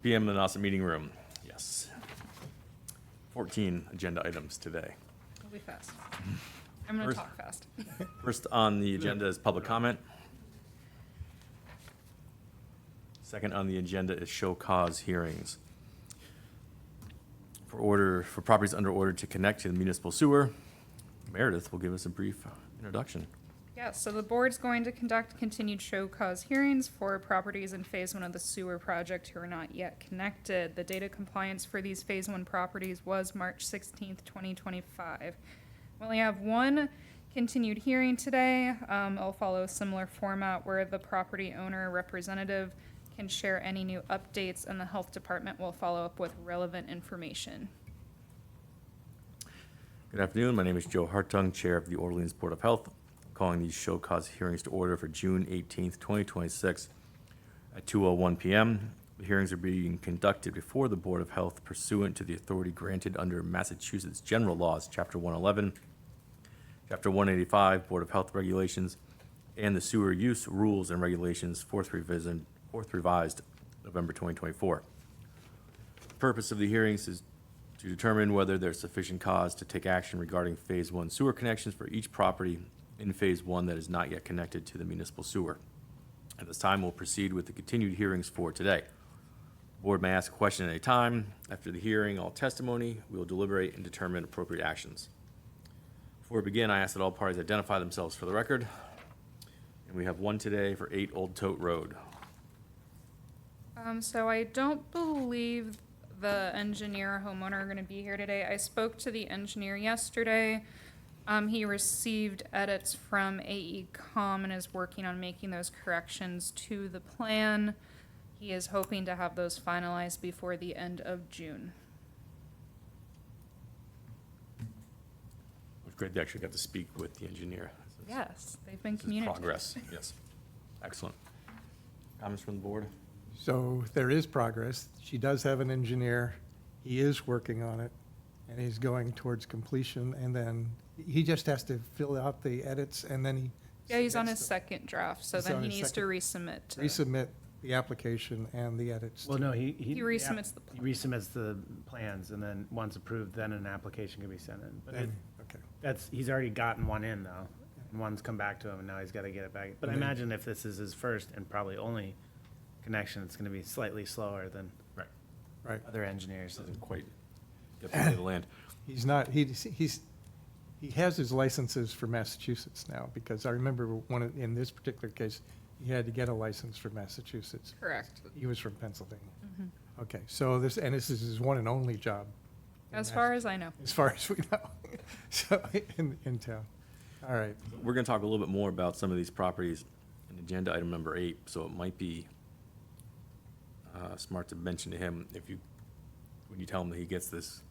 PM in the Nauset Meeting Room. Yes. 14 agenda items today. It'll be fast. I'm going to First- talk fast. First on the agenda is public comment. Second on the agenda is show cause hearings. For properties under order to connect to the municipal sewer, Meredith will give us a brief introduction. Yeah, so the board's going to conduct continued show cause hearings for properties in Phase 1 of the sewer project who are not yet connected. The data compliance for these Phase 1 properties was March 16th, 2025. We only have one continued hearing today. It'll follow a similar format where the property owner representative can share any new updates, and the health department will follow up with relevant information. Good afternoon. My name is Joe Hartung, Chair of the Orleans Board of Health. I'm calling these show cause hearings to order for June 18th, 2026 at 2:01 p.m. The hearings are being conducted before the Board of Health pursuant to the authority granted under Massachusetts General Laws, Chapter 111, Chapter 185, Board of Health Regulations, and the Sewer Use Rules and Regulations, fourth revised November 2024. The purpose of the hearings is to determine whether there's sufficient cause to take action regarding Phase 1 sewer connections for each property in Phase 1 that is not yet connected to the municipal sewer. At this time, we'll proceed with the continued hearings for today. The board may ask a question at any time. After the hearing, all testimony, we will deliberate and determine appropriate actions. Before we begin, I ask that all parties identify themselves for the record. And we have one today for 8 Old Tote Road. So I don't believe the engineer or homeowner are going to be here today. I spoke to the engineer yesterday. He received edits from AECom and is working on making those corrections to the plan. He is hoping to have those finalized before the end of June. It was great they actually got to speak with the engineer. Yes, they've been This is communicating. progress, yes. Excellent. Comments from the board? So there is progress. She does have an engineer. He is working on it, and he's going towards completion. And then he just has to fill out the edits, and then he. Yeah, he's on his submits second draft, so He's then on he his needs to resubmit. them. Resubmit the application and the edits. Well, no, he. He resubmits the He resubmits the plans, and then once approved, then an application can be sent in. But Then, okay. he's already gotten one in though, and one's come back to him, and now he's gotta get it back. But I And then- imagine if this is his first and probably only connection, it's gonna be slightly slower than Right. other engineers. Doesn't quite get the lay of the land. He's not, he has his licenses for Massachusetts now, because I remember in this particular case, he had to get a license for Massachusetts. Correct. He was from Pennsylvania. Mhm. Okay, so this is his one and only job. in As far as I know. As far as we know, so, in town. All right, We're going to talk a little bit more about some of these properties in agenda item number 8, so it might be smart to mention to him when you tell him that he gets this,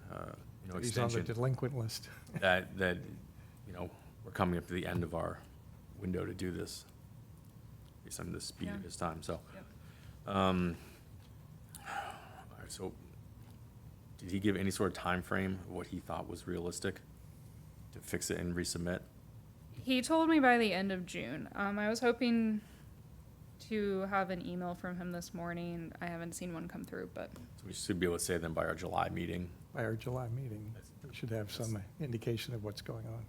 he's on the extension, delinquent list. that, we're coming up to the end of our window to do this based on the speed Yeah. of his time, so. Yep. All right, so did he give any sort of time frame of what he thought was realistic to fix it and resubmit? He told me by the end of June. I was hoping to have an email from him this morning. I haven't seen one come through, but So we should be able to say then by our July meeting. By our July meeting, we should have some indication of what's going on.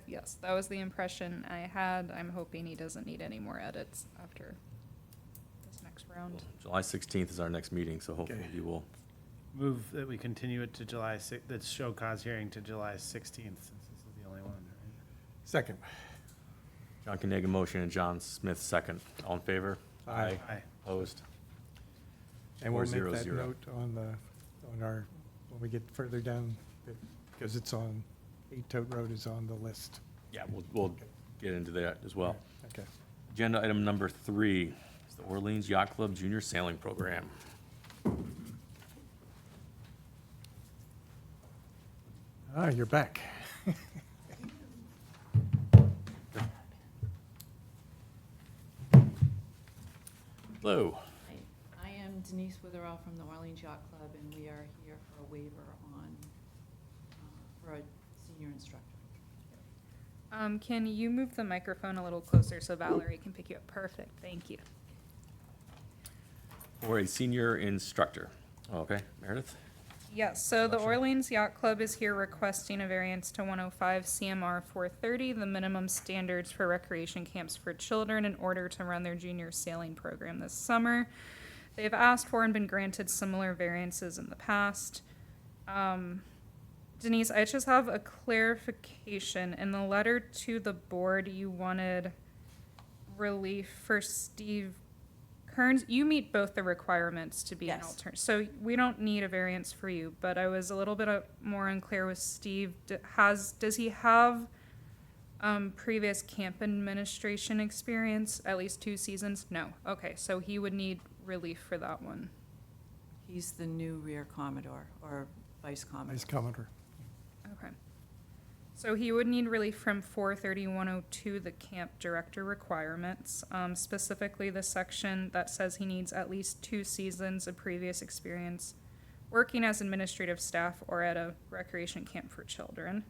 yes, that was the impression I had. I'm hoping he doesn't need any more edits after this next round. July 16th is our next meeting, so hopefully Okay. you will. Move that we continue it to July the show cause hearing to July 16th, since this is the only one, right? Second, John Kaniga motion and John Smith second. All in favor? Aye. Aye. Opposed? and we'll make that 4-0-0. note on our, when we get further down, because it's on, 8 Tote Road is on the list. Yeah, we'll get into that as well. Okay. Agenda item number 3 is the Orleans Yacht Club Junior Sailing Program. Ah, you're back. Hello. I am Denise Witherall from the Orleans Yacht Club, and we are here for a waiver for a senior instructor. Can you move the microphone a little closer so Valerie can pick you up? Perfect, thank you. for a senior instructor. Okay, Meredith? Yes, so the Motion. Orleans Yacht Club is here requesting a variance to 105 CMR 430, the minimum standards for recreation camps for children in order to run their junior sailing program this summer. They've asked for and been granted similar variances in the past. Denise, I just have a clarification. In the letter to the board, you wanted relief for Steve Kearns. You meet both the requirements to be an Yes. alternate. So we don't need a variance for you, but I was a little bit more unclear with Steve. Does he have previous camp administration experience, at least 2 seasons? No. Okay, so he would need relief for that one. He's the new Rear Commodore, or Vice Commodore. Vice Commodore. Okay. So he would need relief from 43102, the camp director requirements, specifically the section that says he needs at least 2 seasons of previous experience working as administrative staff or at a recreation camp for children.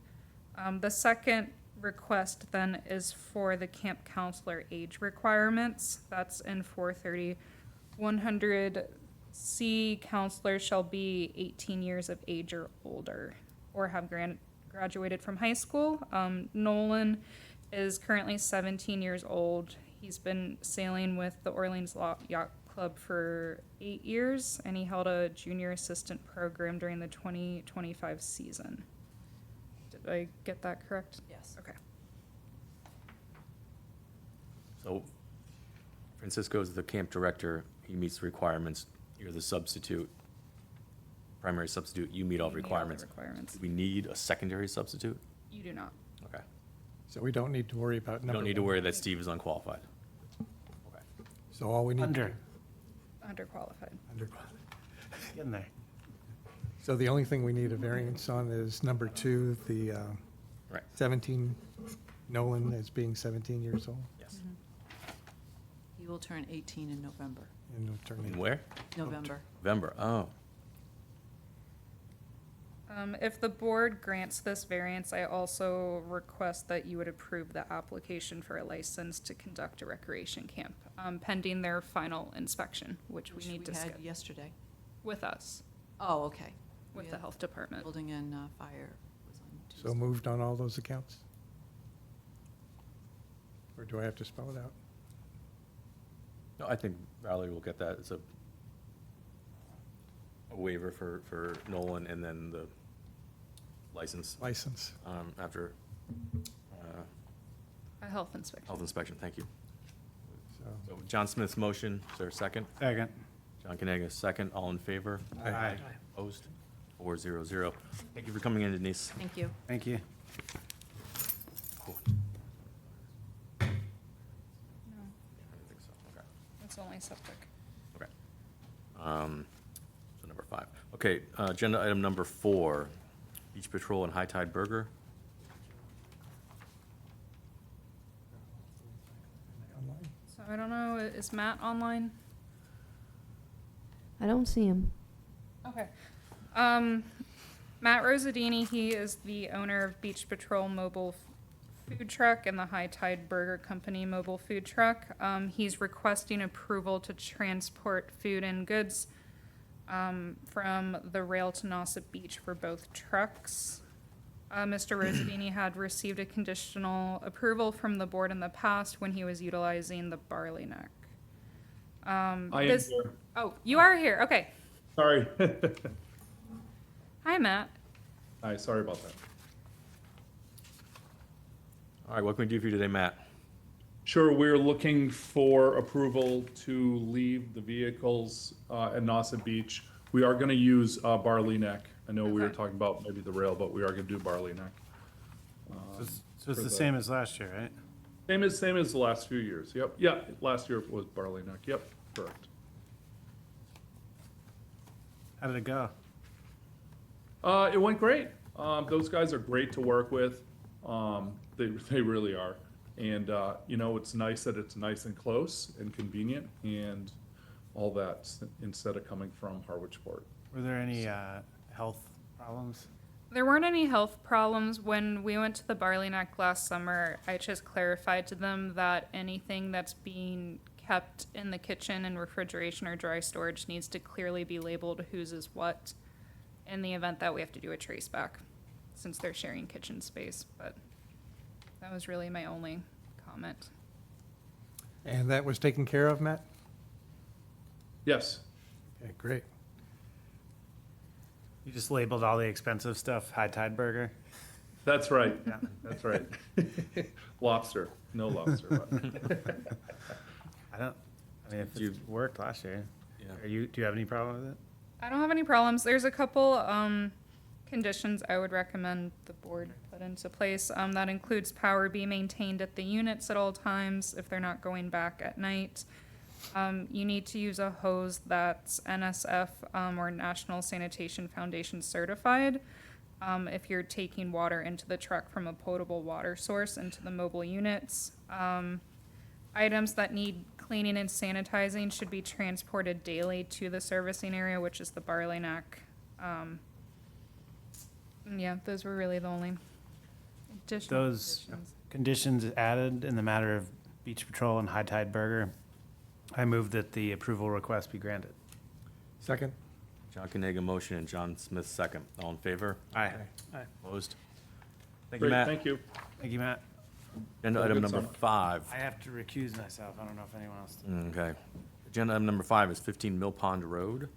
The second request then is for the camp counselor age requirements. That's in 430-100C. Counselors shall be 18 years of age or older or have graduated from high school. Nolan is currently 17 years old. He's been sailing with the Orleans Yacht Club for 8 years, and he held a junior assistant program during the 2025 season. Did I get that correct? Yes. Okay. So Francisco's the camp director. He meets the requirements. You're the substitute, primary substitute. You meet all You meet requirements. requirements. Do we need a secondary substitute? You do not. Okay. So we don't need to worry about You number don't need to one. worry that Steve is unqualified. Okay. So all we need. Under, Underqualified. Under. getting there. So the only thing we need a variance on is number 2, the Right. 17, Nolan as being 17 years old. Yes. He will turn 18 in November. And attorney. And where? November. November. Oh. If the board grants this variance, I also request that you would approve the application for a license to conduct a recreation camp, pending their final inspection, which we need to had schedule yesterday. with us, Oh, okay. with We the had health department. Building and fire was on Tuesday. So moved on all those accounts? Or do I have to spell it out? No, I think Valerie will get that. It's a waiver for Nolan and then the license License. after A health inspection. health inspection. Thank you. So, So John Smith's motion, is there a second? Second. John Kanaga, second. All in favor? Aye. Opposed? 400. Thank you for coming in, Denise. Thank you. Thank you. Oh, No, I didn't think so. Okay. it's only septic. Okay. So number 5. Okay, agenda item number 4, Beach Patrol and High Tide Burger. online? So I don't know, is Matt online? I don't see him. Okay. Matt Rosadini, he is the owner of Beach Patrol Mobile Food Truck and the High Tide Burger Company Mobile Food Truck. He's requesting approval to transport food and goods from the rail to Nauset Beach for both trucks. Mr. Rosadini had received a conditional approval from the board in the past when he was utilizing the Barley Neck. I am this- here. Oh, you are here. Okay. Sorry. Hi, Matt. Hi, sorry about that. All right, what can we do for you today, Matt? Sure, we're looking for approval to leave the vehicles at Nauset Beach. We are going to use Barley Neck. I know we were Okay. talking about maybe the rail, but we are going to do Barley Neck. So it's for the the- same as last year, right? Same as the last few years. Yep. Yeah, last year was Barley Neck. Yep, correct. How did it go? It went great. Those guys are great to work with. They really are. And, you know, it's nice that it's nice and close and convenient and all that instead of coming from Harwichport. Were there any health problems? There weren't any health problems. When we went to the Barley Neck last summer, I just clarified to them that anything that's being kept in the kitchen and refrigeration or dry storage needs to clearly be labeled whose is what in the event that we have to do a trace back, since they're sharing kitchen space, but that was really my only comment. And that was taken care of, Matt? Yes, Okay, great. You just labeled all the expensive stuff High Tide Burger? that's right. Yeah. That's right. Lobster, no lobster. but- I mean, if Do it worked last year, Yeah. do you have any problem with it? I don't have any problems. There's a couple conditions I would recommend the board put into place. That includes power be maintained at the units at all times if they're not going back at night. You need to use a hose that's NSF or National Sanitation Foundation certified. If you're taking water into the truck from a potable water source into the mobile units. Items that need cleaning and sanitizing should be transported daily to the servicing area, which is the Barley Neck. Yeah, those were really the only additional Those conditions. conditions added in the matter of Beach Patrol and High Tide Burger, I move that the approval request be granted. Second? John Kanaga motion and John Smith second. All in favor? Aye. Opposed? Thank you, Great, Matt. thank you. Thank you, Matt. Agenda Have a item good number summer. 5. I have to recuse myself. I don't know if anyone else does. Okay. Agenda item number 5 is 15 Mill Pond Road.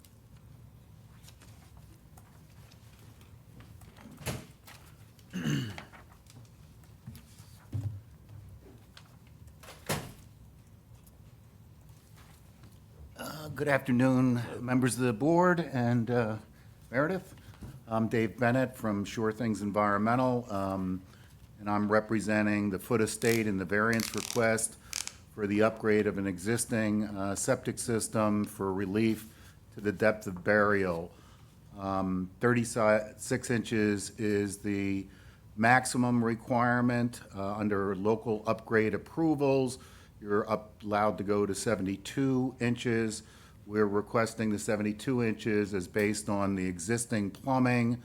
Good afternoon, members of the board and Meredith. I'm Dave Bennett from Sure Things Environmental, and I'm representing the Foot Estate in the variance request for the upgrade of an existing septic system for relief to the depth of burial. 36 inches is the maximum requirement under local upgrade approvals. You're allowed to go to 72 inches. We're requesting the 72 inches as based on the existing plumbing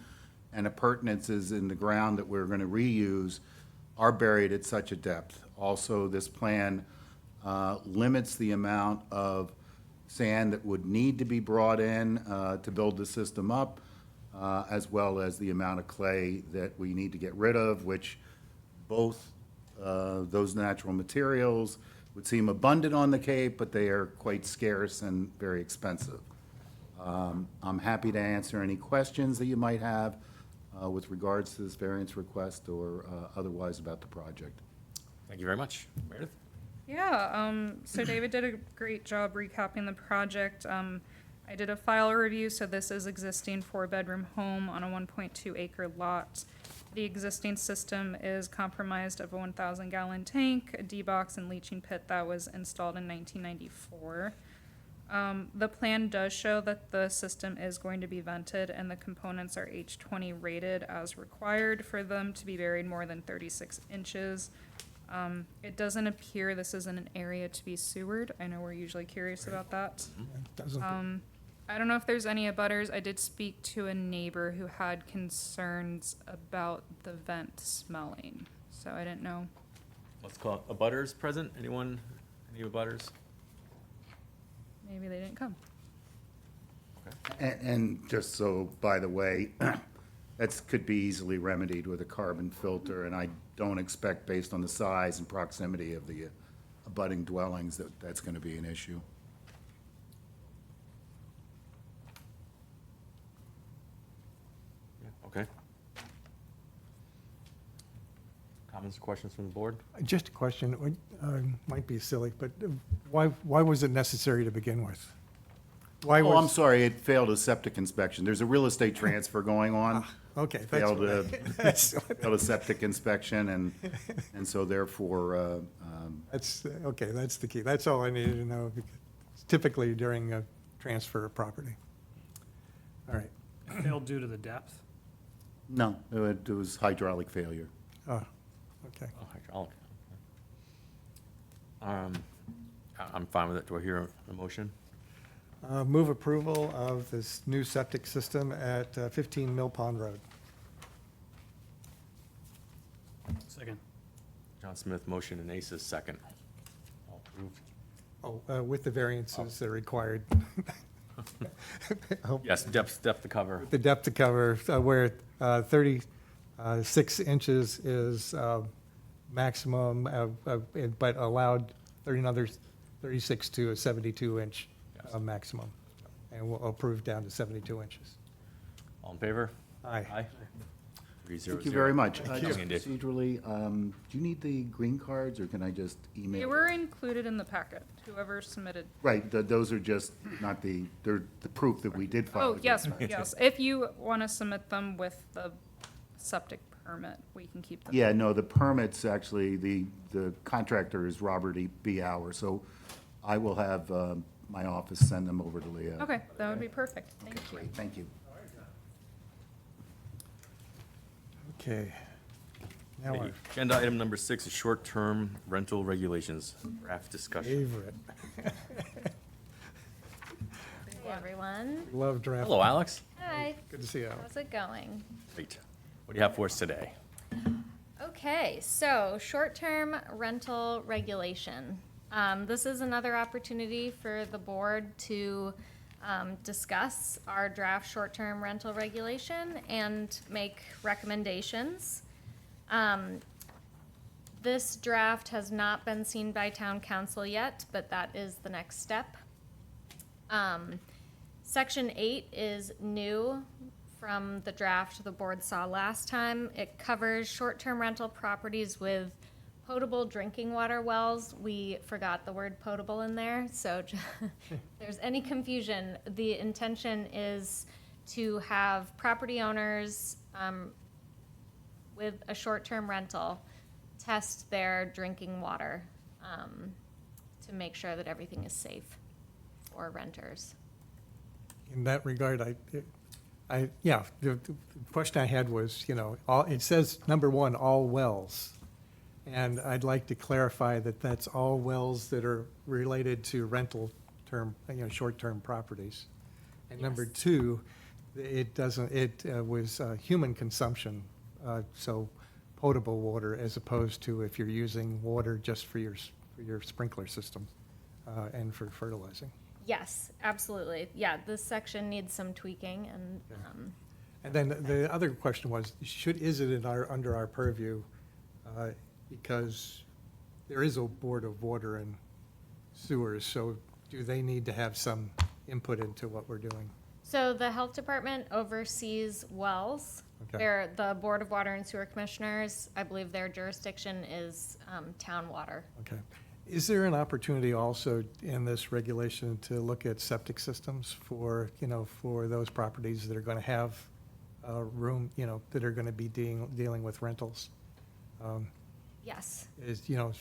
and appurtenances in the ground that we're going to reuse are buried at such a depth. Also, this plan limits the amount of sand that would need to be brought in to build the system up, as well as the amount of clay that we need to get rid of, which both those natural materials would seem abundant on the Cape, but they are quite scarce and very expensive. I'm happy to answer any questions that you might have with regards to this variance request or otherwise about the project. Thank you very much. Meredith? Yeah, so David did a great job recapping the project. I did a file review, so this is existing 4-bedroom home on a 1.2 acre lot. The existing system is comprised of a 1,000 gallon tank, a D-box and leaching pit that was installed in 1994. The plan does show that the system is going to be vented and the components are H20 rated as required for them to be buried more than 36 inches. It doesn't appear this is in an area to be sewered. I know we're usually curious about that. Doesn't, I don't know if there's any abutters. I did speak to a neighbor who had concerns about the vent smelling, so I didn't know. Let's call it abutters present. Anyone? Any abutters? Maybe they didn't come. And just so, by the way, that could be easily remedied with a carbon filter, and I don't expect, based on the size and proximity of the abutting dwellings, that that's going to be an issue. Yeah, okay. Comments or questions from the board? just a question, might be silly, but why was it necessary to begin with? Why Oh, I'm was, sorry, it failed a septic inspection. There's a real estate transfer going on. okay, that's Failed what, a, that's, what- failed a septic inspection, and so therefore, that's, okay, that's the key. That's all I needed to know, because typically during a transfer of property. All right, Failed due to the depth? no, it was hydraulic failure. oh, okay. Oh, hydraulic. I'm fine with it. Do I hear a motion? Move approval of this new septic system at 15 Mill Pond Road. Second. John Smith motion and Aces second. All approved. With the variances that are required. Yes, depth of cover. The depth to cover, where 36 inches is maximum, but allowed 36 to a 72 inch Yes. maximum. And we'll approve down to 72 inches. All in favor? Aye. Aye. 300. Thank you very much. Thank Just you, Andy. procedurally, do you need the green cards, or can I just email? They were included in the packet, whoever submitted. Right, those are just not they're the proof that we did file. Oh, the green yes, cards. yes. If you want to submit them with the septic permit, we can keep them. Yeah, no, the permits, actually, the contractor is Robert E. B. Hour, so I will have my office send them over to Leah. Okay, that would be perfect. Thank you. Great, thank you. Okay. Now our Agenda item number 6 is short-term rental regulations, draft discussion. favorite. Hey, everyone. Love draft. Hello, Alex. Hi. Good to see you. How's it going? Great. What do you have for us today? Okay, so short-term rental regulation. This is another opportunity for the board to discuss our draft short-term rental regulation and make recommendations. This draft has not been seen by town council yet, but that is the next step. Section 8 is new from the draft the board saw last time. It covers short-term rental properties with potable drinking water wells. We forgot the word potable in there, so if there's any confusion, the intention is to have property owners with a short-term rental test their drinking water to make sure that everything is safe for renters. In that regard, yeah, the question I had was, it says, number one, all wells. And I'd like to clarify that that's all wells that are related to rental term, short-term properties. And number Yes. two, it was human consumption, so potable water as opposed to if you're using water just for your sprinkler system and for fertilizing. Yes, absolutely. Yeah, this section needs some tweaking and, And then the other question was, is it under our purview? Because there is a Board of Water and Sewers, so do they need to have some input into what we're doing? so the health department oversees wells. Okay. They're the Board of Water and Sewer Commissioners. I believe their jurisdiction is, town water. Okay. Is there an opportunity also in this regulation to look at septic systems for those properties that are going to have room, that are going to be dealing with rentals? Yes.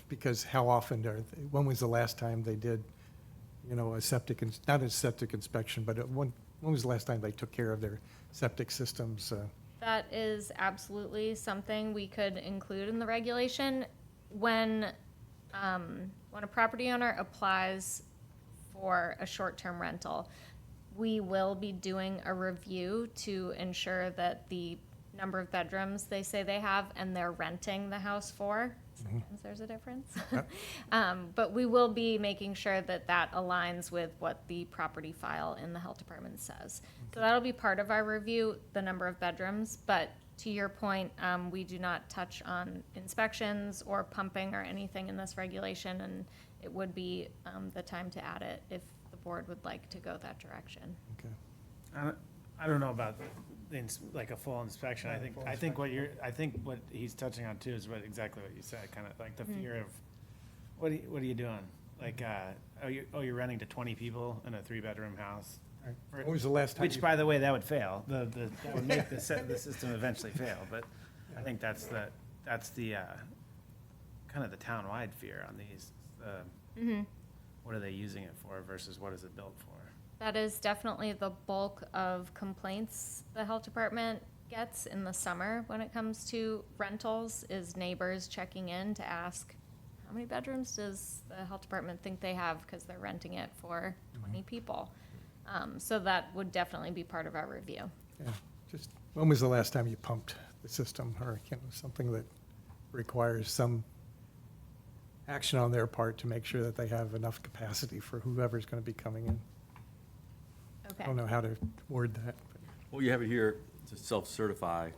Because how often when was the last time they did, a septic, not a septic inspection, but when was the last time they took care of their septic systems? That is absolutely something we could include in the regulation. When a property owner applies for a short-term rental, we will be doing a review to ensure that the number of bedrooms they say they have and they're renting the house for, sometimes there's a difference. Yep. But we will be making sure that that aligns with what the property file in the health department says. So that'll be part of our review, the number of bedrooms, but to your point, we do not touch on inspections or pumping or anything in this regulation, and it would be the time to add it if the board would like to go that direction. Okay. I don't know about like a full inspection. Yeah, full I think what he's touching on too is exactly what you said, kind of like the fear of, what are you doing? Like, you're renting to 20 people in a 3-bedroom house. When was the last time? Which, by the way, that would fail. That would make the system eventually fail. But I think that's the kind of the town-wide fear on these. What are they using it for versus what is it built for? That is definitely the bulk of complaints the health department gets in the summer when it comes to rentals, is neighbors checking in to ask, how many bedrooms does the health department think they have, because they're renting it for 20 people. So that would definitely be part of our review. Yeah, just, when was the last time you pumped the system, or something that requires some action on their part to make sure that they have enough capacity for whoever's going to be coming in. I Okay. don't know how to word that. but Well, you have it here to self-certify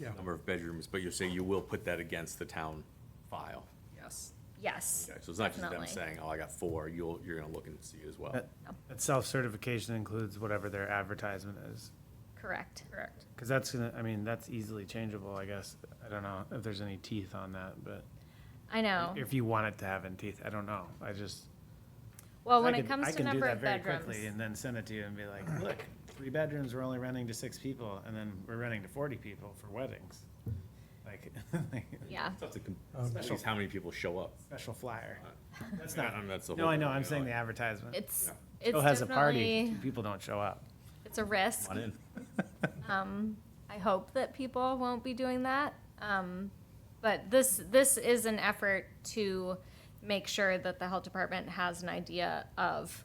Yeah, number of bedrooms, but you're saying you will put that against the town file. Yes. Yes. Okay, so it's not just them Definitely. saying, oh, I got 4, you're gonna look and see as well. That self-certification includes whatever their advertisement is. Correct. Correct. Because that's gonna, I mean, that's easily changeable, I guess. I don't know if there's any teeth on that, but I know. if you want it to have any teeth, I don't know. I just. Well, I when it could- comes I to can do number that of very bedrooms. quickly and then send it to you and be like, look, 3 bedrooms, we're only renting to 6 people, and then we're renting to 40 people for weddings. Like, Yeah. It's tough to special how many people show up. special flyer. That's Yeah, not, I mean, that's the no, whole I know, point, I'm you saying know, the advertisement. It's, Yeah. it's Joe has a party, definitely, 2 people don't show up. it's a risk. Come on in. I hope that people won't be doing that. But this is an effort to make sure that the health department has an idea of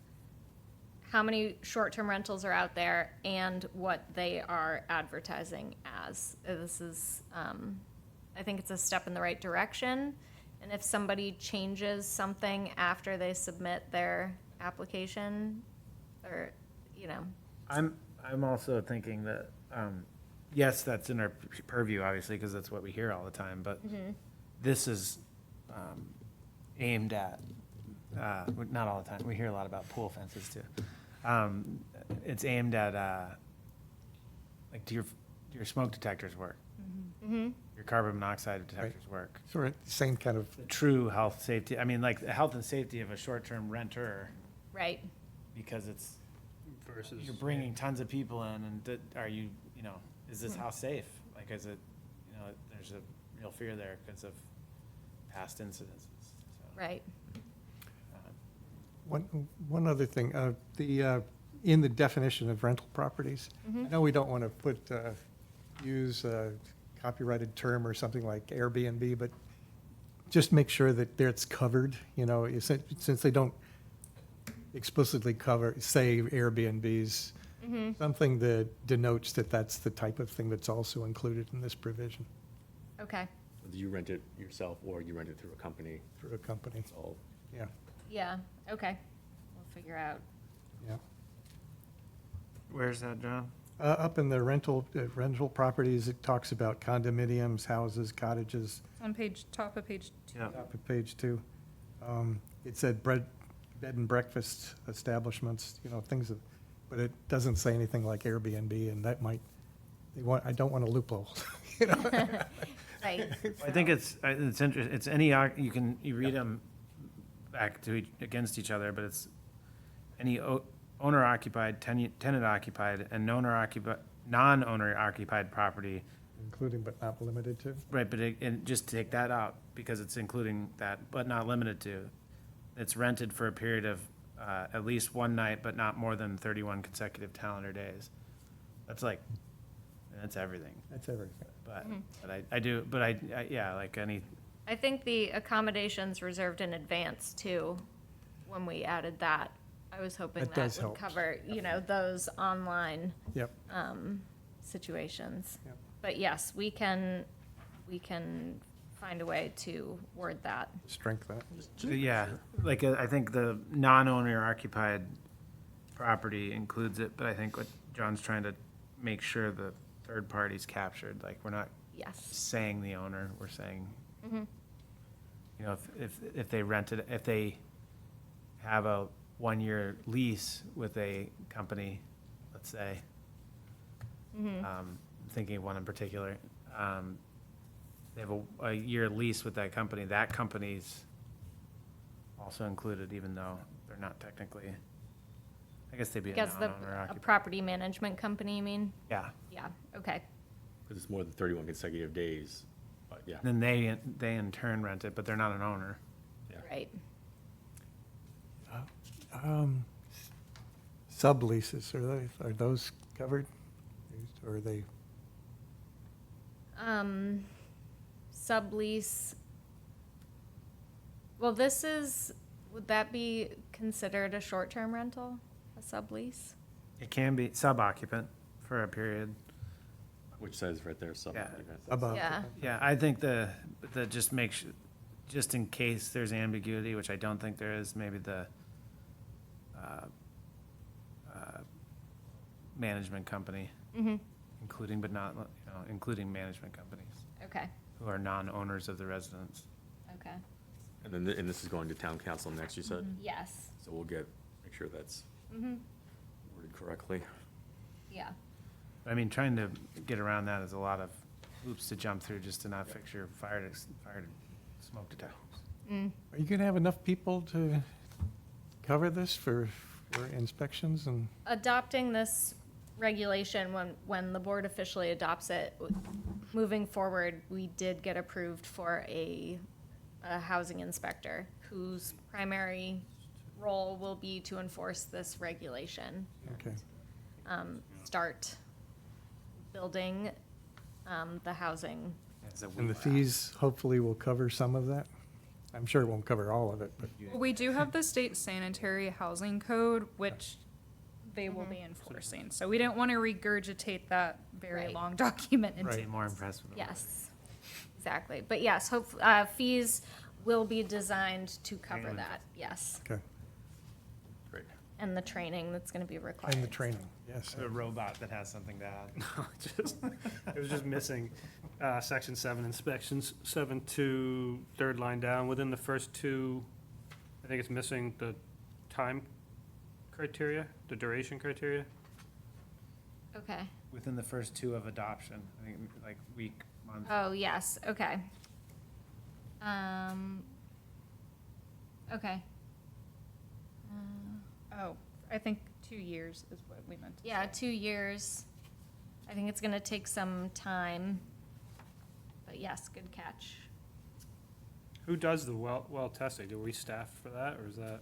how many short-term rentals are out there and what they are advertising as. This is, I think it's a step in the right direction. And if somebody changes something after they submit their application, or, you know, I'm also thinking that, yes, that's in our purview, obviously, because that's what we hear all the time, but this is aimed at, not all the time, we hear a lot about pool fences too. It's aimed at, like, do your smoke detectors work? Your carbon monoxide detectors work? sort of same kind of, The true health, safety, I mean, like, the health and safety of a short-term renter, right? because it's, Versus. you're bringing tons of people in, and are you, you know, is this house safe? Like, is it, you know, there's a real fear there because of past incidences, so. Right. one other thing, in the definition of rental properties, I know we don't want to use a copyrighted term or something like Airbnb, but just make sure that it's covered, you know, since they don't explicitly say Airbnbs, something that denotes that that's the type of thing that's also included in this provision Okay. Do you rent it yourself or you rent it through a company? through a company. It's all, Yeah, Yeah, okay. We'll figure out. yeah. Where's that, John? Up in the rental properties, it talks about condominiums, houses, cottages, It's on top of page 2. Yeah. top of page 2. It said bed and breakfast establishments, you know, but it doesn't say anything like Airbnb, and that might, I don't want a loophole, you know? Right. I think it's interesting, it's you read them back to against each other, but it's any owner occupied, tenant occupied, and non-owner occupied property. Including but not limited to. Right, but and just take that out, because it's including that, but not limited to. It's rented for a period of at least one night, but not more than 31 consecutive calendar days. That's like, that's everything. That's everything. But yeah, like any, I think the accommodations reserved in advance too, when we added that. I was hoping That that does would help. cover, you know, those online Yep, situations. Yep. But yes, we can find a way to word that. strength that. yeah, like I think the non-owner occupied property includes it, but I think what John's trying to make sure the third party's captured, like we're not Yes. saying the owner, we're saying, you know, if they rented, if they have a 1-year lease with a company, let's say, thinking of one in particular, they have a year lease with that company's also included, even though they're not technically, I guess they'd be a Because the, non-owner a occupied. property management company, you mean? Yeah, Yeah, okay. because it's more than 31 consecutive days, but yeah. then they in turn rent it, but they're not an owner. Right. Subleases, are those covered? Or are they, Sublease. Well, would that be considered a short-term rental, a sublease? It can be sub-occupant for a period. Which says right there, sub. Yeah. about? Yeah. Yeah, I think just just in case there's ambiguity, which I don't think there is, maybe the management company, including but not, including management companies Okay, who are non-owners of the residence. okay, And then, and this is going to town council next, you said? yes, So we'll make sure that's worded correctly. yeah. I mean, trying to get around that is a lot of hoops to jump through just to not fix your fire smoke detectors. Are you gonna have enough people to cover this for inspections and? Adopting this regulation, when the board officially adopts it, moving forward, we did get approved for a housing inspector whose primary role will be to enforce this regulation. Okay. Start building the housing. As a And the weed whack. fees hopefully will cover some of that? I'm sure it won't cover all of it, but. We do have the state sanitary housing code, which they will be enforcing. So we didn't want to regurgitate that very Right. long document into. Be more impressed with them. Yes, exactly. But yes, fees will be designed to cover Training. that, yes. Okay, Great. And the training that's gonna be required. and the training, yes. A robot that has something to add. It was just missing, section 7 inspections, 7.2, third line down, within the first two, I think it's missing the time criteria, the duration criteria. Okay. Within the first two of adoption, I think like week, month. Oh, yes, okay. Okay. Oh, I think 2 years is what we meant to say. Yeah, 2 years. I think it's gonna take some time. But yes, good catch. Who does the well testing? Do we staff for that, or is that?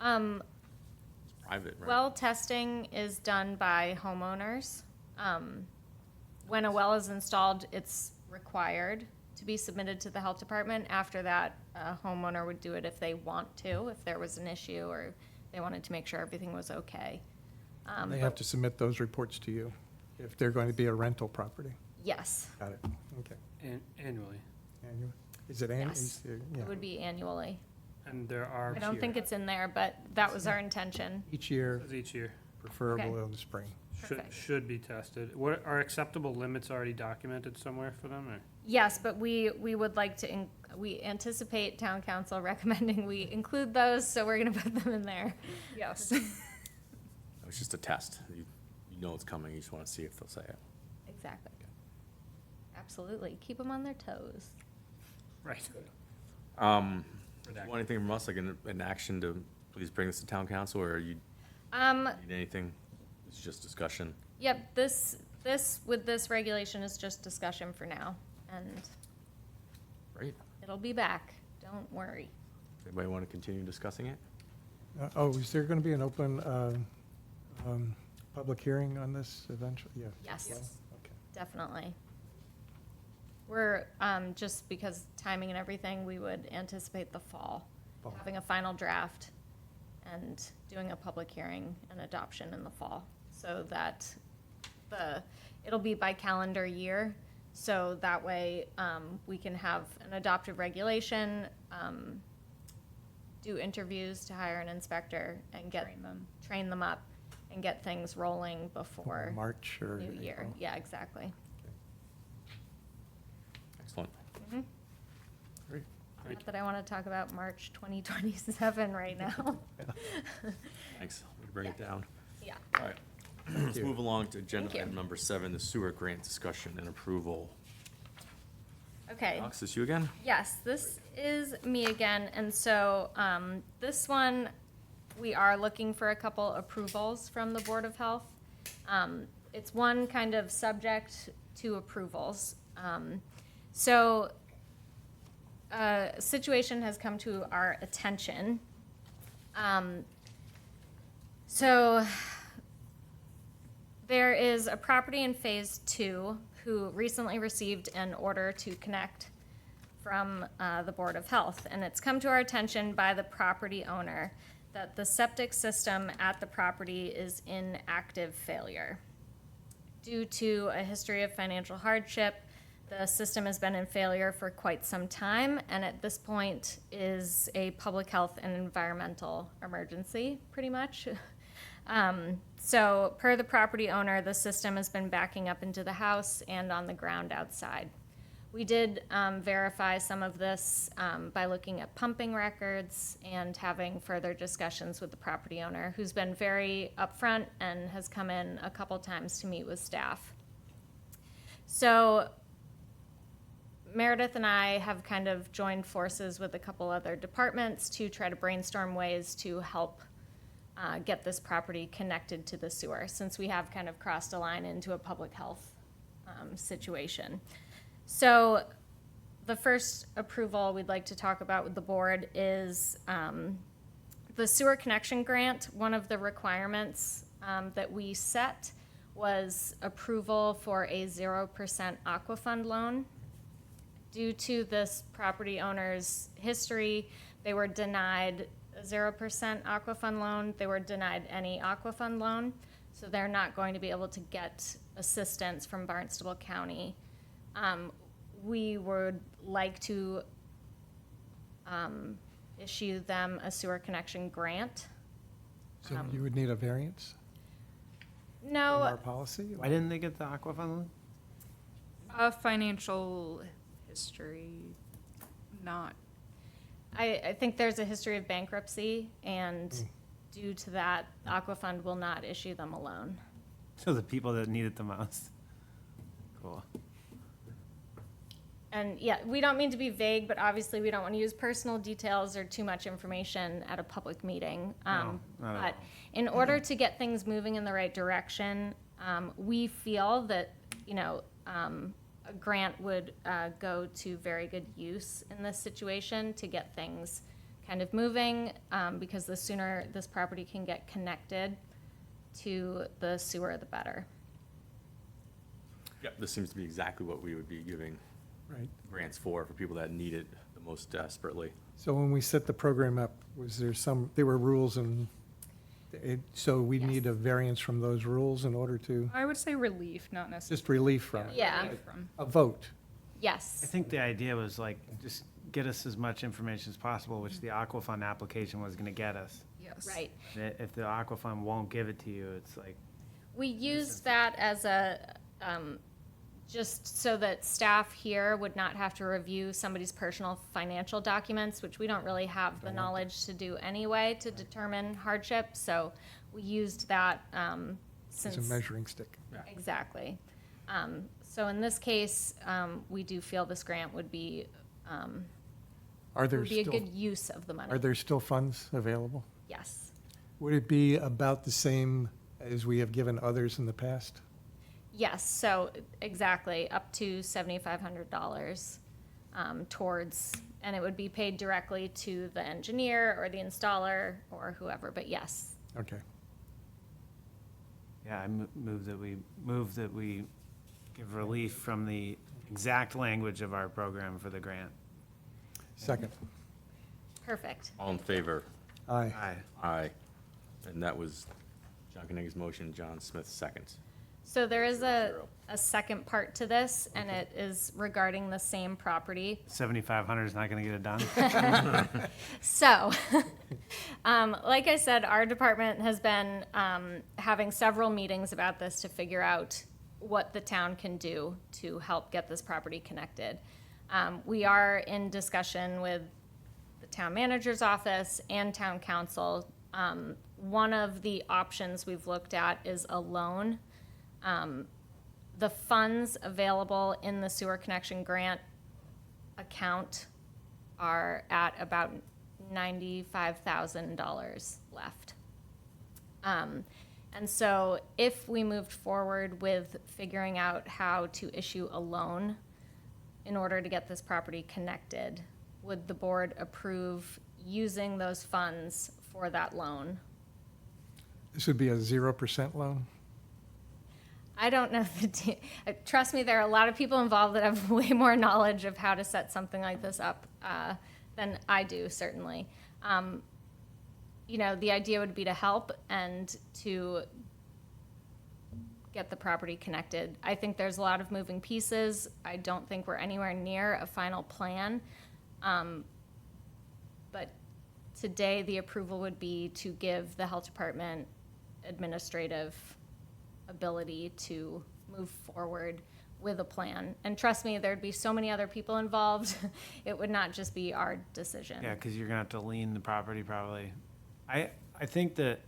It's private, right? Well testing is done by homeowners. When a well is installed, it's required to be submitted to the health department. After that, a homeowner would do it if they want to, if there was an issue or they wanted to make sure everything was okay. They have to submit those reports to you if they're going to be a rental property. Yes, Got it, okay. Annually, Annual- Is it annual? Yes. Yeah. it would be annually. and there are. I don't think it's in there, but that was our intention. Each year, Says each year, preferable Okay. in the spring. Perfect. should be tested. What, are acceptable limits already documented somewhere for them, or? Yes, but we would like to, we anticipate town council recommending we include those, so we're gonna put them in there. Yes. It's just a test. You know it's coming, you just want to see if they'll say it. Exactly. Absolutely. Keep them on their toes. Right. Want anything from us, like an action to please bring this to town council, or you need anything? It's just discussion. Yep, this, with this regulation is just discussion for now, and Great. it'll be back. Don't worry. Anybody want to continue discussing it? Oh, is there going to be an open public hearing on this eventually? Yeah. Yes. Okay. Definitely. We're, just because timing and everything, we would anticipate the fall, Fall. having a final draft and doing a public hearing and adoption in the fall, so that it'll be by calendar year, so that way, we can have an adopted regulation, do interviews to hire an inspector and train them up and get things rolling before March or New Year. April. Yeah, exactly. Excellent. Great. Not that I want to talk about March 2027 right now. Thanks. We'll bring it down. Yeah. All right. Let's you. move along to agenda Thank you. item number 7, the sewer grant discussion and approval. Okay. Alex, this you again? Yes, this is me again. And so this one, we are looking for a couple approvals from the Board of Health. It's one kind of subject to approvals. So a situation has come to our attention. So there is a property in Phase 2 who recently received an order to connect from the Board of Health. And it's come to our attention by the property owner that the septic system at the property is in active failure. Due to a history of financial hardship, The system has been in failure for quite some time, and at this point is a public health and environmental emergency, pretty much. So per the property owner, the system has been backing up into the house and on the ground outside. We did verify some of this by looking at pumping records and having further discussions with the property owner, who's been very upfront and has come in a couple times to meet with staff. So Meredith and I have kind of joined forces with a couple other departments to try to brainstorm ways to help get this property connected to the sewer, since we have kind of crossed a line into a public health situation. So the first approval we'd like to talk about with the board is the sewer connection grant. One of the requirements that we set was approval for a 0% Aquafund loan. Due to this property owner's history, they were denied a 0% Aquafund loan. They were denied any Aquafund loan, so they're not going to be able to get assistance from Barnstable County. We would like to issue them a sewer connection grant. So you would need a variance from No, our policy? Why didn't they get the Aquafund loan? Financial history, not, I think there's a history of bankruptcy, and due to that, Aquafund will not issue them a loan. So the people that need it the most. Cool. And yeah, we don't mean to be vague, but obviously we don't want to use personal details or too much information at a public meeting. No, not at But all. in order to get things moving in the right direction, we feel that, you know, a grant would go to very good use in this situation to get things kind of moving, because the sooner this property can get connected to the sewer, the better. Yep, this seems to be exactly what we would be giving Right. grants for people that need it the most desperately. So when we set the program up, was there there were rules and so we Yes. need a variance from those rules in order to, I would say relief, not necessarily. just relief from it? Yeah. relief from. A vote? Yes. I think the idea was like, just get us as much information as possible, which the Aquafund application was gonna get us. Yes. Right. If the Aquafund won't give it to you, it's like, We used that as a, just so that staff here would not have to review somebody's personal financial documents, which we don't really have the knowledge to do anyway to determine hardship, so we used that, As since. a measuring stick? Exactly. So in this case, we do feel this grant would be, Are there would be a still, good use of the money. are there still funds available? Yes. Would it be about the same as we have given others in the past? Yes, so exactly, up to $7,500 towards, and it would be paid directly to the engineer or the installer or whoever, but yes. Okay. yeah, I move that we give relief from the exact language of our program for the grant. Second. Perfect. All in favor? Aye. Aye. Aye. And that was John Kenney's motion, John Smith's second. So there is a Zero. second part to this, and it is regarding the same property. 7,500 is not gonna get it done? So, like I said, our department has been having several meetings about this to figure out what the town can do to help get this property connected. We are in discussion with the town manager's office and town council. One of the options we've looked at is a loan. The funds available in the sewer connection grant account are at about $95,000 left. And so if we moved forward with figuring out how to issue a loan in order to get this property connected, would the board approve using those funds for that loan? This would be a 0% loan? I don't know trust me, there are a lot of people involved that have way more knowledge of how to set something like this up than I do, certainly. You know, the idea would be to help and to get the property connected. I think there's a lot of moving pieces. I don't think we're anywhere near a final plan. But today, the approval would be to give the health department administrative ability to move forward with a plan. And trust me, there'd be so many other people involved. It would not just be our decision. Yeah, because you're gonna have to lien the property probably. I think that,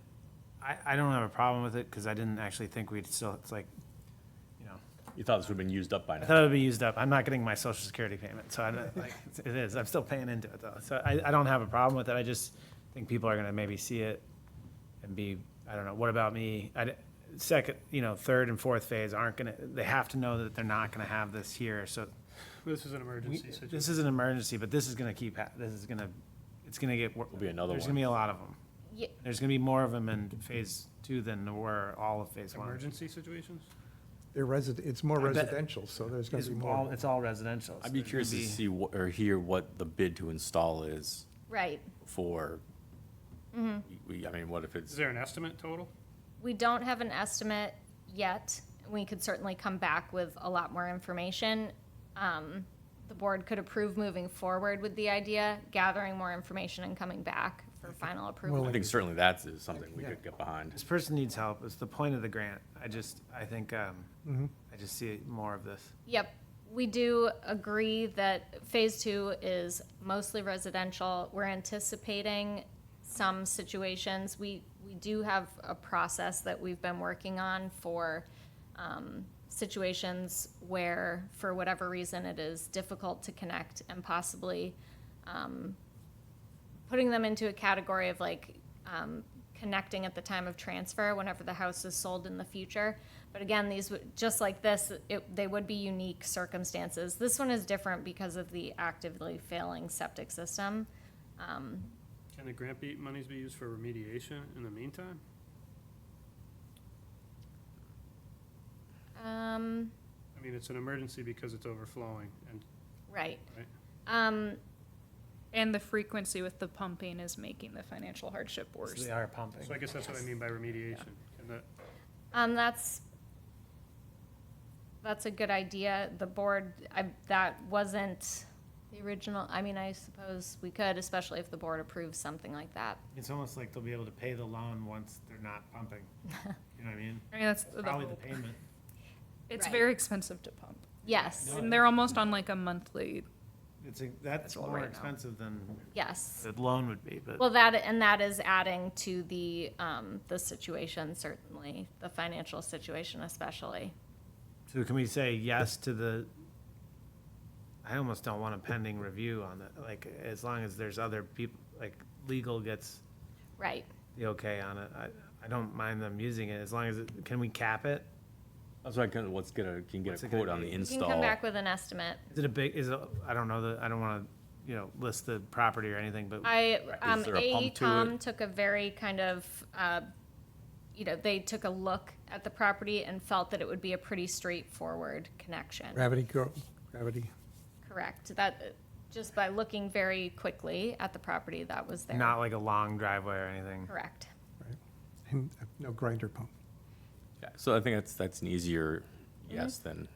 I don't have a problem with it, because I didn't actually think we'd still, it's like, you know, You thought this would have been used up by I now. thought it would be used up. I'm not getting my social security payment, so I'm not, like, it is. I'm still paying into it though. So I don't have a problem with it. I just think people are gonna maybe see it and be, I don't know, what about me? Second, third and fourth phase aren't gonna, they have to know that they're not gonna have this here, so. This is an emergency situation. This is an emergency, but this is gonna it's gonna get. Will be another There's one. gonna be a lot of them. Ye- There's gonna be more of them in phase 2 than there were all of phase 1. Emergency situations? It's more I bet- residential, so there's gonna It's be all, more. it's all residential. so I'd be there's curious to gonna see or hear what the bid to install is Right. for. I mean, what if Is it's, there an estimate total? We don't have an estimate yet. We could certainly come back with a lot more information. The board could approve moving forward with the idea, gathering more information and coming back for final approval. I think certainly that is something we could get behind. This person needs help. It's the point of the grant. I think, Mm-hmm. I just see more of this. Yep, we do agree that phase 2 is mostly residential. We're anticipating some situations. We do have a process that we've been working on for situations where, for whatever reason, it is difficult to connect and possibly putting them into a category of like connecting at the time of transfer whenever the house is sold in the future. But again, these would, just like this, they would be unique circumstances. This one is different because of the actively failing septic system. Can the grant monies be used for remediation in the meantime? I mean, it's an emergency because it's overflowing, and, Right. right? And the frequency with the pumping is making the financial hardship So worse. they are pumping. So I guess that's what I mean by remediation. Can that, That's a good idea. The board, that wasn't the original, I mean, I suppose we could, especially if the board approves something like that. It's almost like they'll be able to pay the loan once they're not pumping. You know what I mean? I mean, that's the Probably the hope. payment. It's Right. very expensive to pump. Yes, No. And they're almost on like a monthly, That's all more right now. expensive than yes. the loan would be, but. Well, that is adding to the situation, certainly, the financial situation especially. So can we say yes to the, I almost don't want a pending review on that, like, as long as there's other people, like, legal gets Right. the okay on it. I don't mind them using it, as long as, can we cap it? That's why can get What's a it gonna quote on the be? You can install. come back with an estimate. Is it a big, I don't know, I don't wanna, list the property or anything, but Is there a pump to AECom it? took a very kind of, they took a look at the property and felt that it would be a pretty straightforward connection. Gravity. Correct. That, just by looking very quickly at the property, that was there. not like a long driveway or anything. Correct. Right. And no grinder pump. Yeah, so I think that's an easier yes than.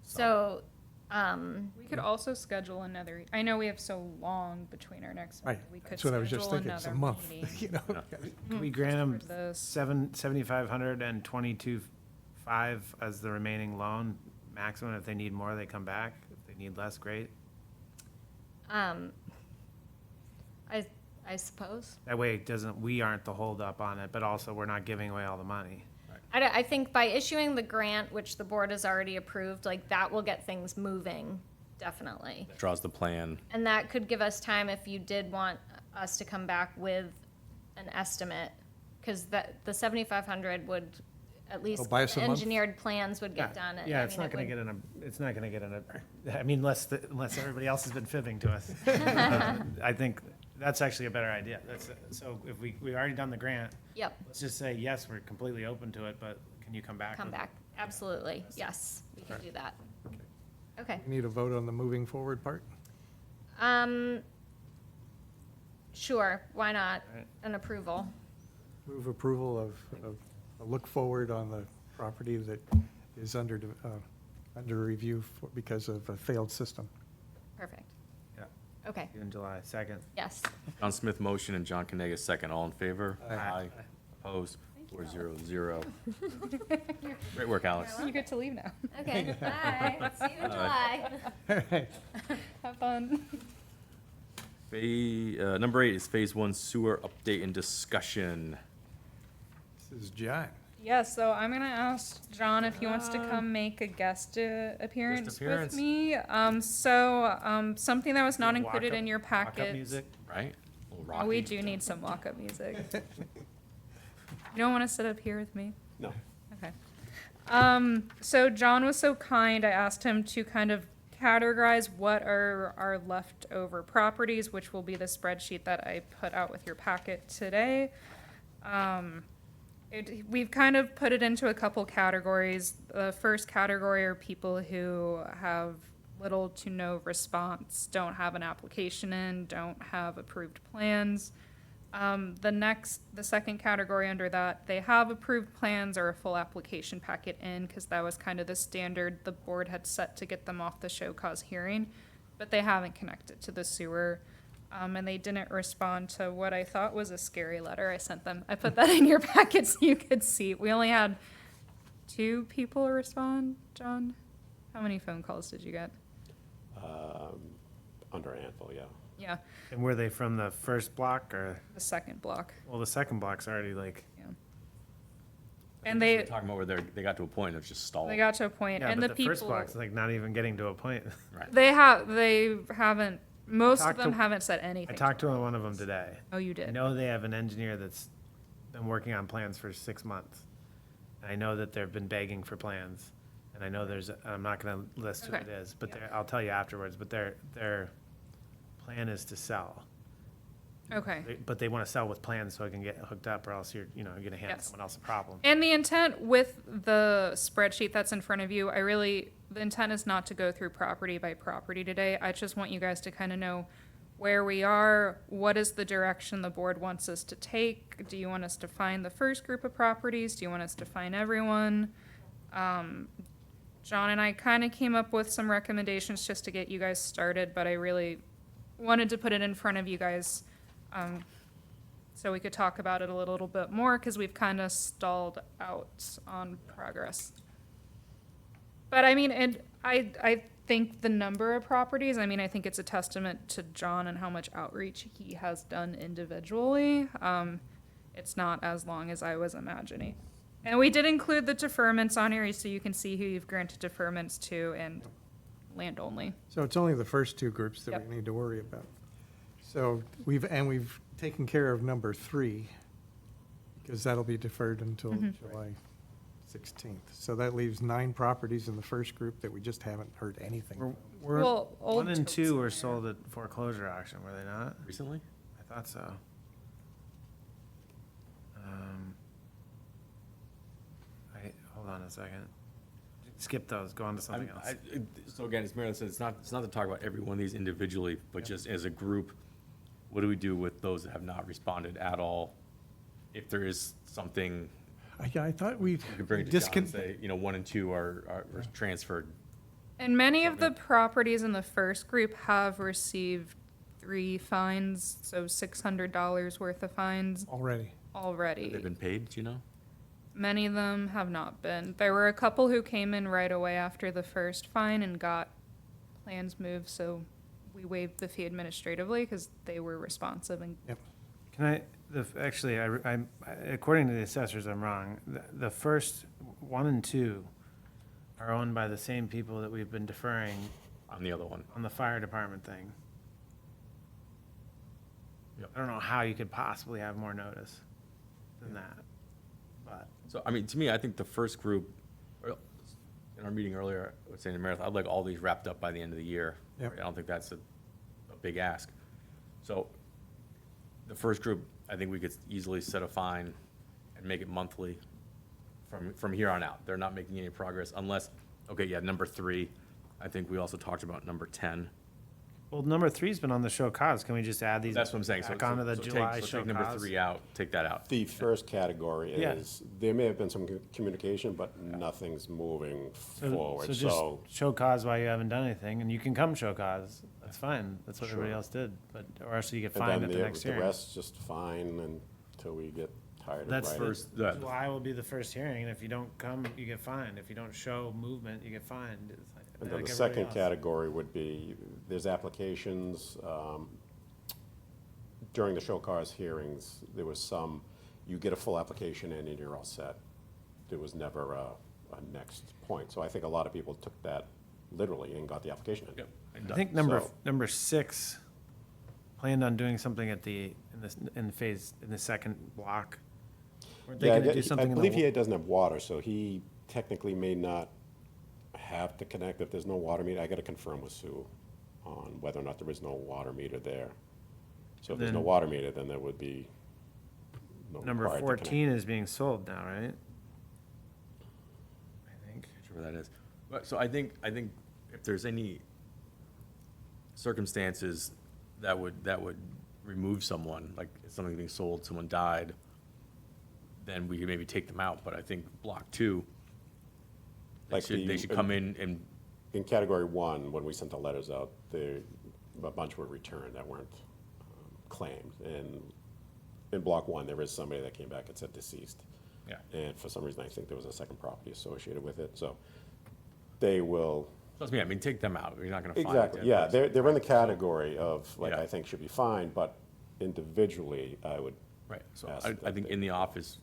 So, we could also schedule another, I know we have so long between our next Right. meeting. We could That's what I was just schedule thinking. It's a another month, meeting you know? Can we grant them for this. 7,500 and 22,500 as the remaining loan maximum? If they need more, they come back. If they need less, great. I suppose. That way it doesn't, we aren't the holdup on it, but also we're not giving away all the money. I think by issuing the grant, which the board has already approved, like that will get things moving, definitely. Draws the plan. And that could give us time if you did want us to come back with an estimate, because the 7,500 would, at least buy us a month? engineered plans would get done. Yeah, I it's mean, not it gonna would- get in a, it's not gonna get in a, I mean, unless everybody else has been fibbing to us. I think that's actually a better idea. So if we already done the grant, Yep, let's just say, yes, we're completely open to it, but can you come back? come with- back, absolutely, yes, we can do that. Okay. Need a vote on the moving forward part? Sure, why not, Right. an approval? Move approval of a look forward on the property that is under review because of a failed system. Perfect. Yeah. Okay, June, July, second. yes. John Smith motion and John Kanaga second. All in favor? Aye. Opposed? 4-0-0. Great work, Alex. You get to leave now. Okay, bye. See you in July. Have fun. Number 8 is Phase 1 sewer update and discussion. This is John. Yeah, so I'm gonna ask John if he wants to come make a guest appearance appearance. with me. Something that was not included in your Walk-up packet. music. Right? A little Oh, we rocky. do need some walk-up music. You don't want to sit up here with me? No. Okay. So John was so kind, I asked him to kind of categorize what are our leftover properties, which will be the spreadsheet that I put out with your packet today. We've kind of put it into a couple categories. The first category are people who have little to no response, don't have an application in, don't have approved plans. The second category under that, they have approved plans or a full application packet in, because that was kind of the standard the board had set to get them off the show cause hearing, but they haven't connected to the sewer. And they didn't respond to what I thought was a scary letter I sent them. I put that in your packet so you could see. We only had 2 people respond, John. How many phone calls did you get? Under a handful, yeah. Yeah, And were they from the first block or, the second block. well, the second block's already like, Yeah. I And think they, Talking about where they got to a point of just stalling. they got to a point, yeah, and but the the first people, block's like not even getting to a point. Right. they haven't, most of Talked them to- haven't said anything. I talked to us. one of them today. Oh, you I did? know they have an engineer that's been working on plans for 6 months. I know that they've been begging for plans, and I know I'm not gonna list who Okay. it is, but Yeah. I'll tell you afterwards, but their plan is to sell. Okay. But they wanna sell with plans so I can get hooked up, or else you're gonna hand Yes. someone else a problem. And the intent with the spreadsheet that's in front of you, the intent is not to go through property by property today. I just want you guys to kind of know where we are, what is the direction the board wants us to take? Do you want us to find the first group of properties? Do you want us to find everyone? John and I kind of came up with some recommendations just to get you guys started, but I really wanted to put it in front of you guys, so we could talk about it a little bit more, because we've kind of stalled out on progress. But I mean, I think the number of properties, I think it's a testament to John and how much outreach he has done individually. It's not as long as I was imagining. And we did include the deferments on here, so you can see who you've granted deferments to and land only. So it's only the first 2 groups that Yep. we need to worry about. So we've taken care of number 3, because that'll be deferred until July 16th. So that leaves 9 properties in the first group that we just haven't heard anything from. Were Well, Old 1 and Totes 2 in were there. sold at foreclosure auction, were they not? Recently? I thought so. Hold on a second. Skip those, go on to something else. So again, as Marilyn said, it's not to talk about every one of these individually, but just as a group, what do we do with those that have not responded at all? If there is something, I thought we you could bring it to John and say, 1 and 2 are transferred. And many of the properties in the first group have received 3 fines, so $600 worth of fines already. already. They've been paid, do you know? Many of them have not been. There were a couple who came in right away after the first fine and got plans moved, so we waived the fee administratively because they were responsive and Can I, actually, according to the assessors, I'm wrong. The first 1 and 2 are owned by the same people that we've been deferring On the other one. on the fire department thing. Yep. I don't know how you could possibly have more notice than that, but. So, to me, I think the first group, in our meeting earlier, I was saying to Meredith, I'd like all these wrapped up by the end of the year. Yep. I don't think that's a big ask. So, the first group, I think we could easily set a fine and make it monthly from here on out. They're not making any progress unless, okay, yeah, number 3, I think we also talked about number 10. Well, number three's been on the show cause. Can we just add these That's what I'm saying. So back onto the so take- July so show take number cause? 3 out, take that out. The first category Yeah. is, there may have been some communication, but nothing's moving forward, So so. just show cause why you haven't done anything, and you can come show cause. That's fine. That's what everybody Sure. else did, but, or else you get And fined then at the next the hearing. rest just fine until we get tired of That's writing. First, July will be the first hearing, and if you don't come, you get fined. If you don't show movement, you get fined. It's like- And then like the everybody second else. category would be, there's applications, during the show cause hearings, there was some, you get a full application in and you're all set. There was never a next point. So I think a lot of people took that literally and got the application in. Yep. I think So- number 6 planned on doing something in the second block. Weren't they Yeah, gonna do something I in the believe wa- he doesn't have water, so he technically may not have to connect if there's no water meter. I gotta confirm with Sue on whether or not there is no water meter there. So if there's no Then- water meter, then there would be no Number required to connect. 14 is being sold now, right? I think. sure where that is. But, so I think if there's any circumstances that would remove someone, like if something being sold, someone died, then we could maybe take them out, but I think block 2, Like they the- should come in and, In category 1, when we sent the letters out, a bunch were returned that weren't claimed. And in block 1, there is somebody that came back and said deceased. yeah. And for some reason, I think there was a second property associated with it, so they will. Trust me, I mean, take them out, you're not gonna find. Exactly, yeah, they're in the category of, like, Yeah. I think should be fine, but individually, I would, Right, so ask I that think they- in the office,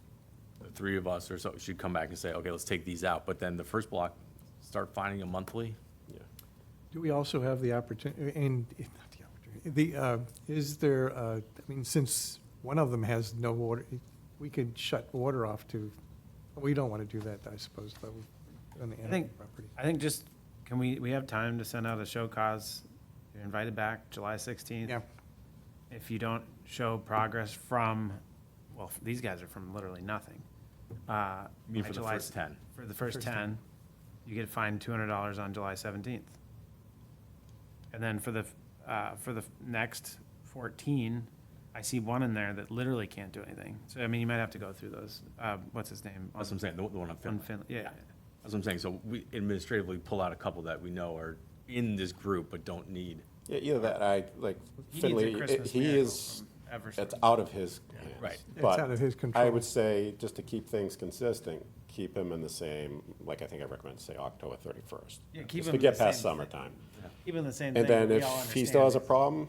the 3 of us or so should come back and say, okay, let's take these out, but then the first block, start finding them monthly. yeah. Do we also have the opportunity, and, not the opportunity, is there, I mean, since one of them has no water, we could shut water off to, we don't want to do that, I suppose, though, on the I Anakin think, property. I think just, can we have time to send out a show cause? You're invited back July 16th. Yeah, If you don't show progress from, well, these guys are from literally nothing. I mean, by for the July first 10. For the first First 10, you get fined $200 on July 17th. And then for the next 14, I see one in there that literally can't do anything. So, I mean, you might have to go through those. What's his name? That's what I'm saying, the one on On Finland. Finley, yeah. That's what I'm saying, so we administratively pull out a couple that we know are in this group but don't need. Yeah, either that, like, He needs a Finley, Christmas he miracle is, from Eversource. it's out of his hands. Right. It's But out of his I control. would say, just to keep things consistent, keep him in the same, like, I think I recommend, say, October 31st. Yeah, keep Just him to in get the past same thing. summertime. Even the same thing. And then we if all he still has a understand. problem,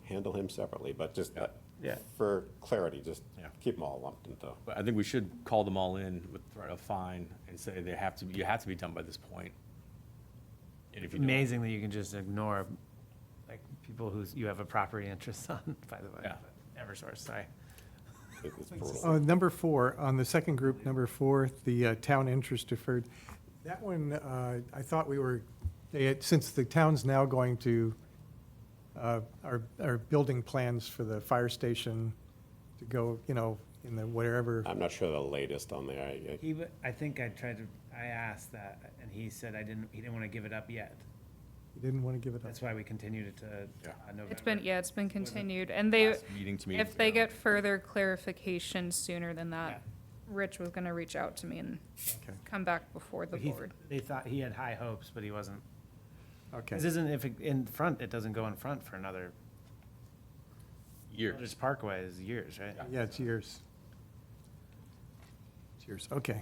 handle him separately, but just Yeah. for clarity, just Yeah. keep them all lumped into. But I think we should call them all in with threat of fine and say you have to be done by this point. And if you don't, Amazing that you can just ignore, like, people you have a property interest on, by the way. Yeah. Eversource, sorry. It's brutal. Number 4, on the second group, number 4, the town interest deferred. That one, I thought since the town's now going to, are building plans for the fire station to go, in the wherever. I'm not sure the latest on there. I think I asked that, and he said he didn't want to give it up yet. You didn't want to give it up. That's why we continued it to November. It's been continued, and they, last meeting to meetings if they ago. get further clarification sooner than that, Yeah. Rich was gonna reach out to me and Okay. come back before the But he- board. They thought he had high hopes, but he wasn't. Okay. This isn't, in front, it doesn't go in front for another, years. Eldridge Parkway is years, right? Yeah, it's years. It's years, okay.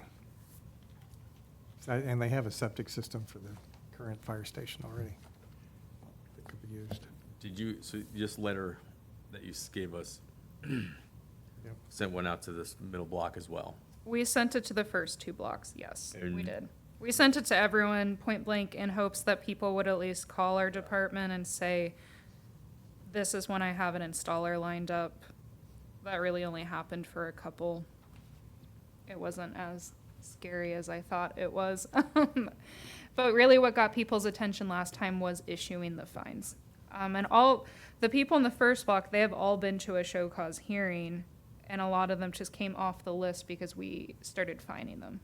And they have a septic system for the current fire station already that could be used. Did you, so this letter that you gave us, Yep. sent one out to this middle block as well? We sent it to the first 2 blocks, yes, we And- did. We sent it to everyone point blank in hopes that people would at least call our department and say, this is when I have an installer lined up. That really only happened for a couple. It wasn't as scary as I thought it was. But really what got people's attention last time was issuing the fines. And all, the people in the first block, they have all been to a show cause hearing, and a lot of them just came off the list because we started fining them.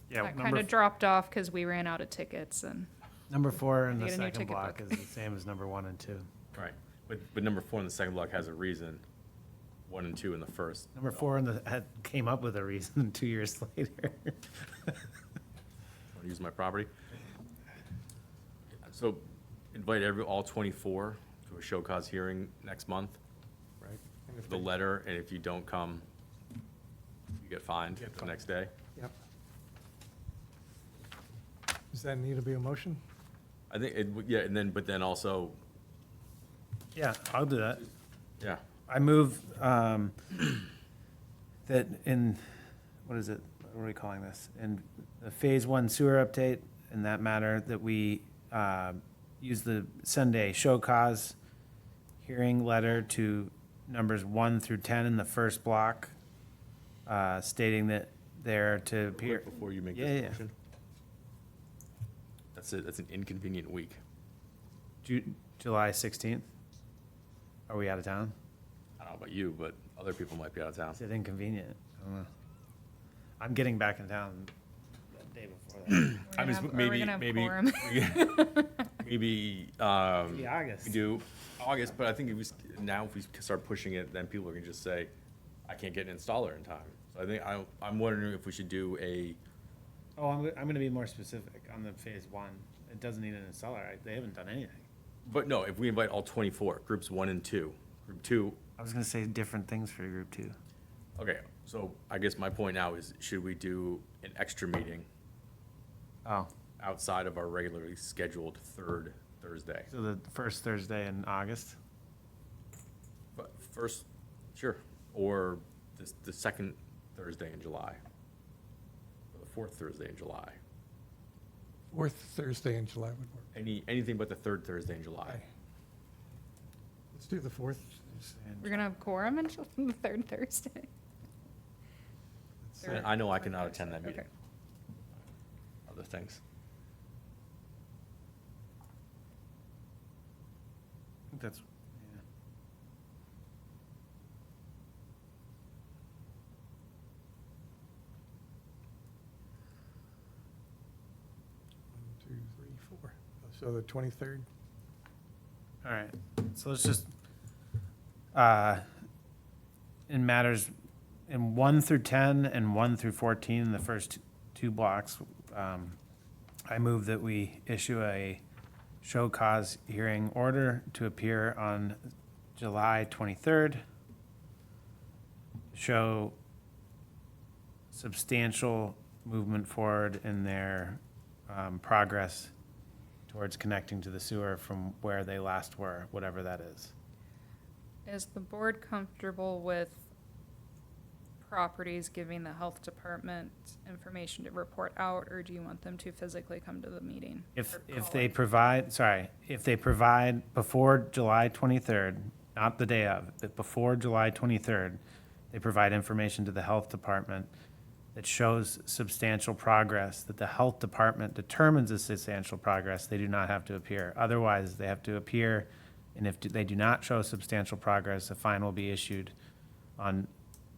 Yeah, That number kind of dropped off because we ran out of tickets and, Number 4 in You the get a new second ticket block book. is the same as number 1 and 2. Right, but number 4 in the second block has a reason, 1 and 2 in the first. Number 4 came up with a reason 2 years later. Want to use my property? So invite all 24 to a show cause hearing next month, Right. And if the they- letter, and if you don't come, you get fined Get the fined. next day. Yep. Does that need to be a motion? I think it, yeah, and then, but then also, Yeah, I'll do that. yeah, I move that in, what is it, what are we calling this? In the Phase 1 sewer update, in that matter, that we send a show cause hearing letter to numbers 1 through 10 in the first block, stating that they're to appear. quick before you make Yeah, this yeah. motion. That's an inconvenient week. July 16th? Are we out of town? I don't know about you, but other people might be out of town. Is it inconvenient? I don't know. I'm getting back in town the day before that. I mean, Are we maybe, gonna have maybe, quorum? maybe, Maybe August. we do August, but I think now if we start pushing it, then people are gonna just say, I can't get an installer in time. So I think, I'm wondering if we should do Oh, I'm gonna be more specific on the Phase 1. It doesn't need an installer. They haven't done anything. but no, if we invite all 24, groups 1 and 2, group 2, I was gonna say different things for Group 2. okay, so I guess my point now is, should we do an extra meeting Oh, outside of our regularly scheduled third Thursday? so the first Thursday in August? But first, sure, or the second Thursday in July, or the fourth Thursday in July. Fourth Thursday in July would work. Anything but the third Thursday in July. Okay. Let's do the fourth. We're gonna have quorum until the third Thursday. And I know I cannot attend that meeting. Okay. Other things. I think that's, yeah. One, two, three, four. So the 23rd? All right, so let's just, in matters, in 1 through 10 and 1 through 14, the first two blocks, I move that we issue a show cause hearing order to appear on July 23rd. Show substantial movement forward in their progress towards connecting to the sewer from where they last were, whatever that is. Is the board comfortable with properties giving the health department information to report out, or do you want them to physically come to the meeting? If Or if call they in? provide, sorry, if they provide before July 23rd, not the day of, but before July 23rd, they provide information to the health department that shows substantial progress, that the health department determines is substantial progress, they do not have to appear. Otherwise, they have to appear, and if they do not show substantial progress, a fine will be issued on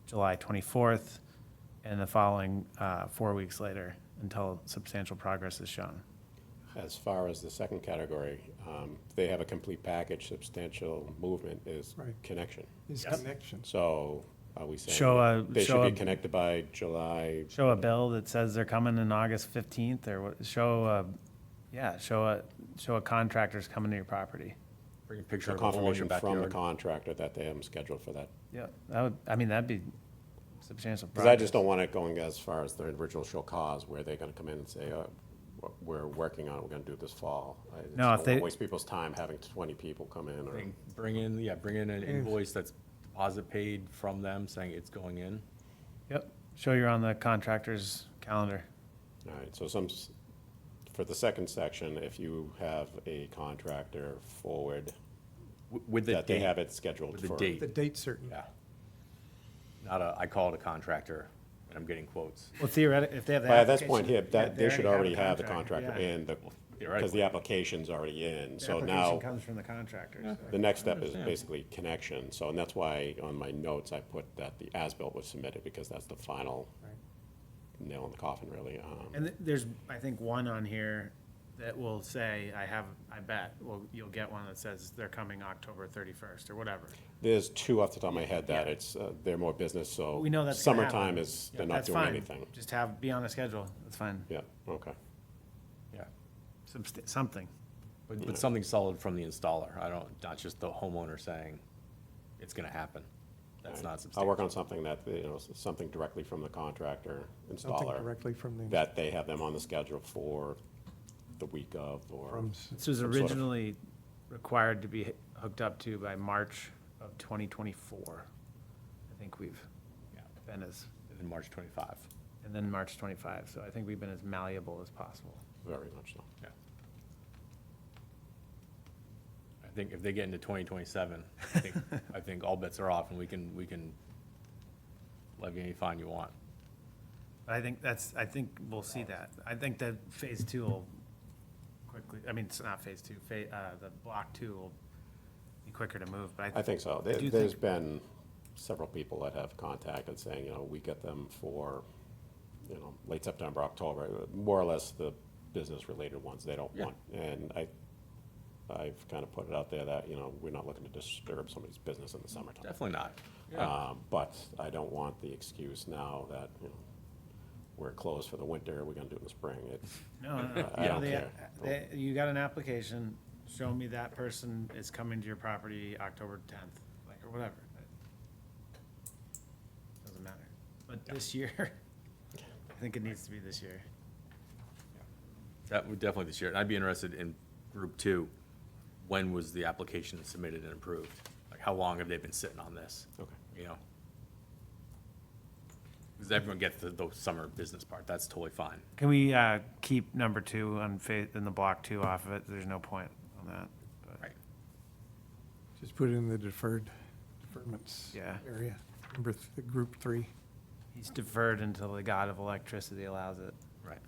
July 24th and the following 4 weeks later until substantial progress is shown. As far as the second category, they have a complete package, substantial movement is Right. connection. Is Yep. connection. So are we saying they show should a- be connected by July? Show a bill that says they're coming in August 15th, or what, show a contractor's coming to your property. Bring a picture So of a hole in your confirmation from the backyard. contractor that they have them scheduled for that. Yeah, that'd be substantial Because progress. I just don't want it going as far as the original show cause, where they're gonna come in and say, we're working on it, we're gonna do it this fall. I just No, don't if they- wanna waste people's time having 20 people come in, or, Bring in an invoice that's deposit paid from them saying it's going in. Yep, show you're on the contractor's calendar. all right, so for the second section, if you have a contractor forward, With the that they date. have it scheduled With the for. date. The date certain. Yeah. I call it a contractor, and I'm getting quotes. Well, theoretically, if they have the By this application- point here, yeah, that, they should already a have the contractor yeah. in, because Theoretically. the application's already in, The so application now, comes from the contractor. so- the next step is understand. basically connection, so, and that's why on my notes, I put that the as-built was submitted, because that's the final Right. nail in the coffin, really. And there's, I think, one on here that will say, I bet, well, you'll get one that says they're coming October 31st or whatever. There's two off the top of my head that Yeah. it's, they're more business, so. We know that's gonna happen. Summertime is, they're not That's doing fine. anything. Just be on a schedule, that's fine. Yeah, okay. Yeah. Something. But something solid from the installer. Not just the homeowner saying it's gonna happen. That's not substantial. I'll work on something that, something directly from the contractor, Something installer, directly from the, that they have them on the schedule for the week of, or. from, This was Some sort of- originally required to be hooked up to by March of 2024. I think we've Yeah. been as, In March 25. and then March 25, so I think we've been as malleable as possible. Very much so. Yeah. I think if they get into 2027, I think all bets are off and we can levy any fine you want. I think we'll see that. I think that phase two will quickly, I mean, it's not phase two, the block two will be quicker to move, but I think so. I do There's think- been several people that have contacted saying, we get them for, late September, October, more or less the business-related ones they don't Yeah. want. And I've kind of put it out there that, we're not looking to disturb somebody's business in the summertime. Definitely not. Yeah. But I don't want the excuse now that, we're closed for the winter, we're gonna do it in the spring. It's, No, I don't They- care. you got an application, show me that person is coming to your property October 10th, like, or whatever. Doesn't matter. But this year, I think it needs to be this year. That would definitely this year. And I'd be interested in group two. When was the application submitted and approved? Like, how long have they been sitting on this? okay. Because everyone gets the summer business part. That's totally fine. Can we keep number two on in the block two off of it? There's no point on that. but- Right. just put it in the deferments Yeah. area, group 3. He's deferred until the god of electricity allows it. Right.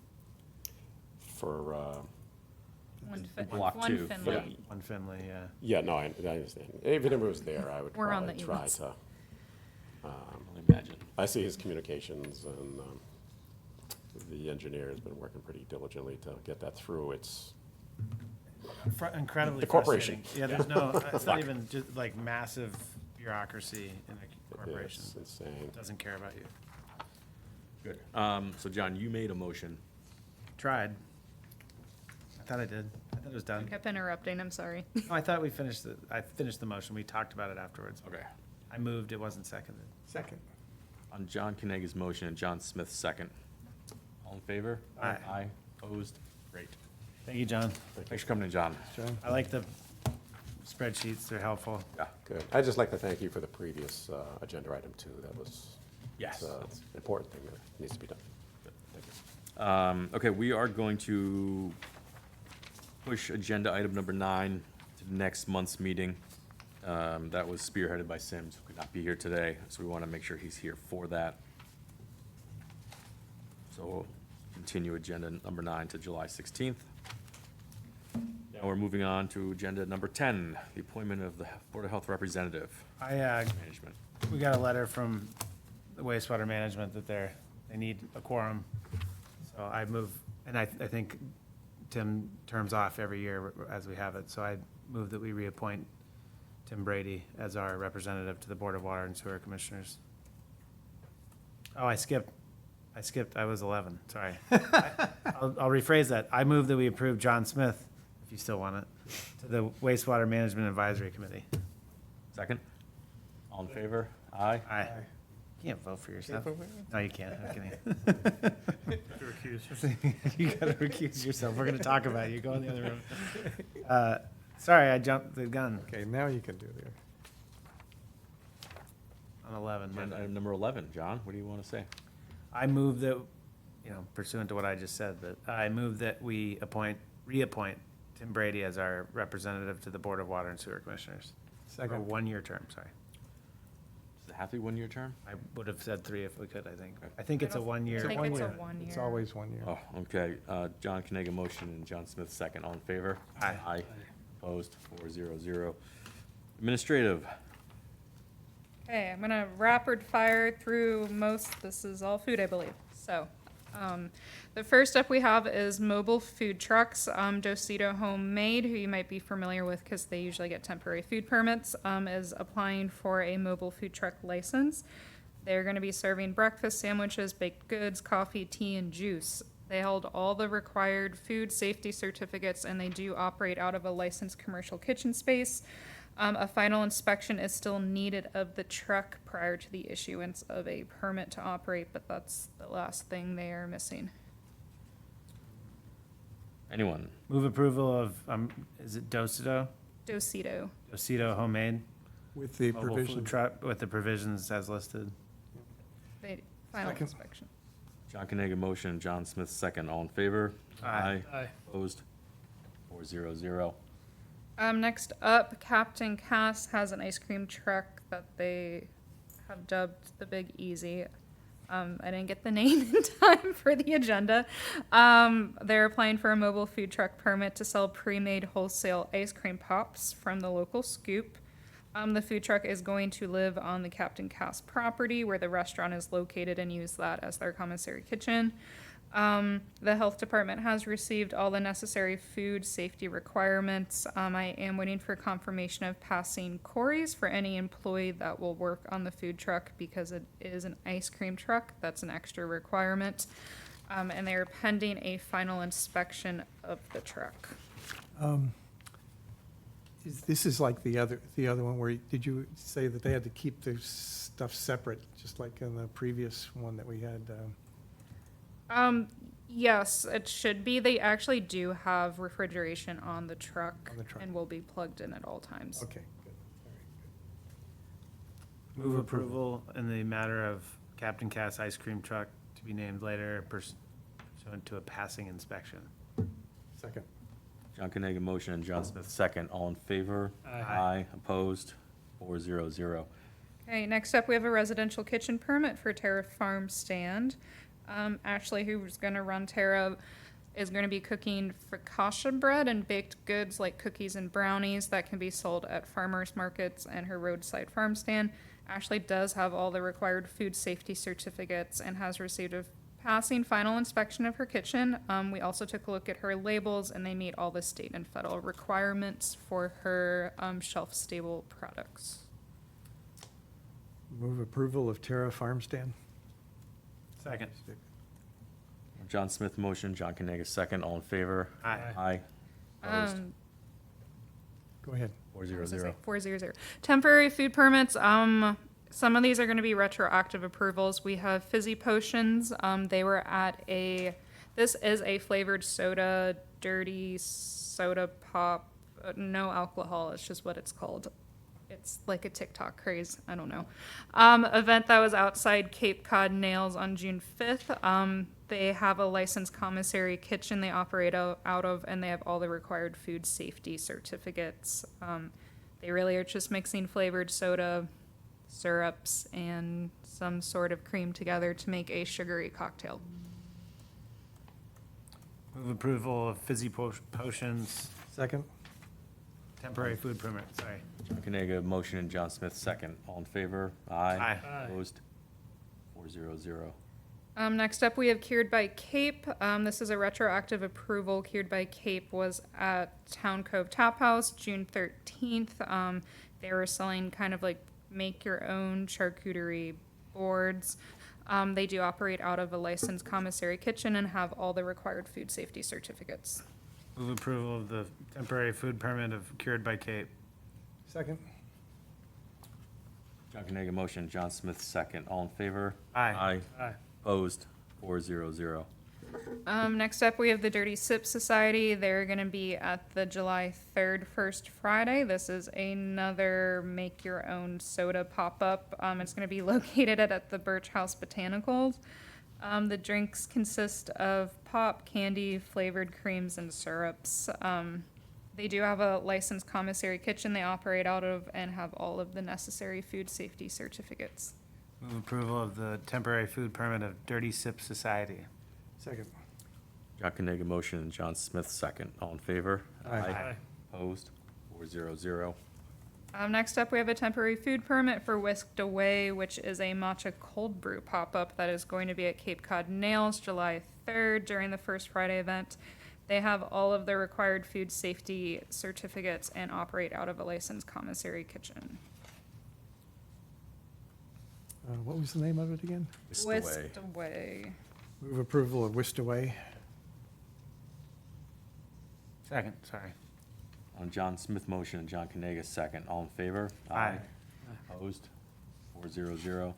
For, Block One two. Finley. One Finley, yeah. yeah, no, I understand. Even if it was there, I would We're on probably the try emails. to. I can only imagine. I see his communications, and the engineer has been working pretty diligently to get that through. It's, Incredibly The corporation. frustrating. Yeah, there's no, it's not even just like massive bureaucracy in a corporation. it's insane. Doesn't care about you. Good. So John, you made a motion. Tried. I thought I did. I thought it was done. Kept interrupting, I'm sorry. Oh, I thought I finished the motion. We talked about it afterwards. Okay. I moved, it wasn't seconded. Second. On John Kanaga's motion and John Smith's second. All in favor? Aye. Aye. Opposed? Great. Thank you, John. Thanks for coming in, John. John? I like the spreadsheets. They're helpful. Yeah. Good. I'd just like to thank you for the previous agenda item too. That was. Yes. It's an important thing that needs to be done. Okay, we are going to push agenda item number 9 to next month's meeting. That was spearheaded by Sims, who could not be here today, so we want to make sure he's here for that. So we'll continue agenda number 9 to July 16th. Now we're moving on to agenda number 10, the appointment of the Board of Health representative, management. We got a letter from the wastewater management that they need a quorum. So I move, and I think Tim terms off every year as we have it, so I move that we reappoint Tim Brady as our representative to the Board of Water and Sewer Commissioners. Oh, I skipped, I was 11, sorry. I'll rephrase that. I move that we approve John Smith, if you still want it, to the Wastewater Management Advisory Committee. Second? All in favor? Aye? Aye. You can't vote for yourself. No, you can't. I'm kidding. To recuse. You gotta recuse yourself. We're gonna talk about you. Go in the other room. Sorry, I jumped the gun Okay, now you can do the, on 11. Agenda item number 11, John, what do you want to say? I move that, pursuant to what I just said, that I move that we reappoint Tim Brady as our representative to the Board of Water and Sewer Commissioners. For a second. one-year term, sorry. Does it have to be 1 year term? I would have said 3 if we could, I think. I think it's a I one-year. think it's a 1 year. It's always 1 year. Oh, okay. John Kanaga motion and John Smith second. All in favor? Aye. Aye. Opposed? 400. Administrative. Okay, I'm gonna rapid fire through this is all food, I believe. So, The first up we have is mobile food trucks. Dosito Homemade, who you might be familiar with because they usually get temporary food permits, is applying for a mobile food truck license. They're going to be serving breakfast sandwiches, baked goods, coffee, tea, and juice. They hold all the required food safety certificates, and they do operate out of a licensed commercial kitchen space. A final inspection is still needed of the truck prior to the issuance of a permit to operate, but that's the last thing they are missing. Anyone? Move approval of, is it Dosito? Dosito. Dosito Homemade? With the Mobile food provision. truck with the provisions as listed. They, final Second. inspection. John Kaniga motion, John Smith second. All in favor? Aye. Aye. Opposed? 400. Next up, Captain Cass has an ice cream truck that they have dubbed the Big Easy. I didn't get the name in time for the agenda. They're applying for a mobile food truck permit to sell pre-made wholesale ice cream pops from the local Scoop. The food truck is going to live on the Captain Cass property where the restaurant is located and use that as their commissary kitchen. The health department has received all the necessary food safety requirements. I am waiting for confirmation of passing queries for any employee that will work on the food truck because it is an ice cream truck. That's an extra requirement. And they are pending a final inspection of the truck. This is like the other one where, did you say that they had to keep their stuff separate, just like in the previous one that we had? Yes, it should be. They actually do have refrigeration on the truck. On the truck. And will be plugged in at all times. Okay, good. All right, good. Move approval in the matter of Captain Cass ice cream truck to be named later pursuant to a passing inspection. Second. John Kaniga motion and John Smith second. All in favor? Aye. Opposed? 400. Okay, next up, we have a residential kitchen permit for Terra Farm Stand. Ashley, who's gonna run Terra, is gonna be cooking focaccia bread and baked goods like cookies and brownies that can be sold at farmers markets and her roadside farm stand. Ashley does have all the required food safety certificates and has received a passing final inspection of her kitchen. We also took a look at her labels and they meet all the state and federal requirements for her shelf-stable products. Move approval of Terra Farm Stand. Second. John Smith motion, John Kaniga second. All in favor? Aye. Aye. Opposed? Go ahead. 400. 400. Temporary food permits, some of these are gonna be retroactive approvals. We have fizzy potions, they were at this is a flavored soda, dirty soda pop, no alcohol, it's just what it's called. It's like a TikTok craze, I don't know. Event that was outside Cape Cod Nails on June 5th. They have a licensed commissary kitchen they operate out of, and they have all the required food safety certificates. They really are just mixing flavored soda, syrups, and some sort of cream together to make a sugary cocktail. Move approval of fizzy potions, Second. temporary food permit, sorry. John Kaniga motion and John Smith second. All in favor? Aye. Aye. Opposed? 400. Next up, we have Cured by Cape. This is a retroactive approval. Cured by Cape was at Town Cove Tap House, June 13th. They were selling kind of like make-your-own charcuterie boards. They do operate out of a licensed commissary kitchen and have all the required food safety certificates. Move approval of the temporary food permit of Cured by Cape. Second. John Kaniga motion, John Smith second. All in favor? Aye. Aye. Aye. Opposed? 400. Next up, we have the Dirty Sip Society. They're going to be at the July 3rd, First Friday. This is another make-your-own soda pop-up. It's going to be located at the Birch House Botanicals. The drinks consist of pop, candy, flavored creams, and syrups. They do have a licensed commissary kitchen they operate out of and have all of the necessary food safety certificates. Move approval of the temporary food permit of Dirty Sip Society. Second. John Kaniga motion and John Smith second. All in favor? Aye. Aye. Opposed? 400. Next up, we have a temporary food permit for Whisked Away, which is a matcha cold brew pop-up that is going to be at Cape Cod Nails July 3rd during the First Friday event. They have all of their required food safety certificates and operate out of a licensed commissary kitchen. What was the name of it again? Whisked Away. Whisked Away. Move approval of Whisked Away. Second, sorry. On John Smith motion and John Kanaga second. All in favor? Aye. Opposed? 400.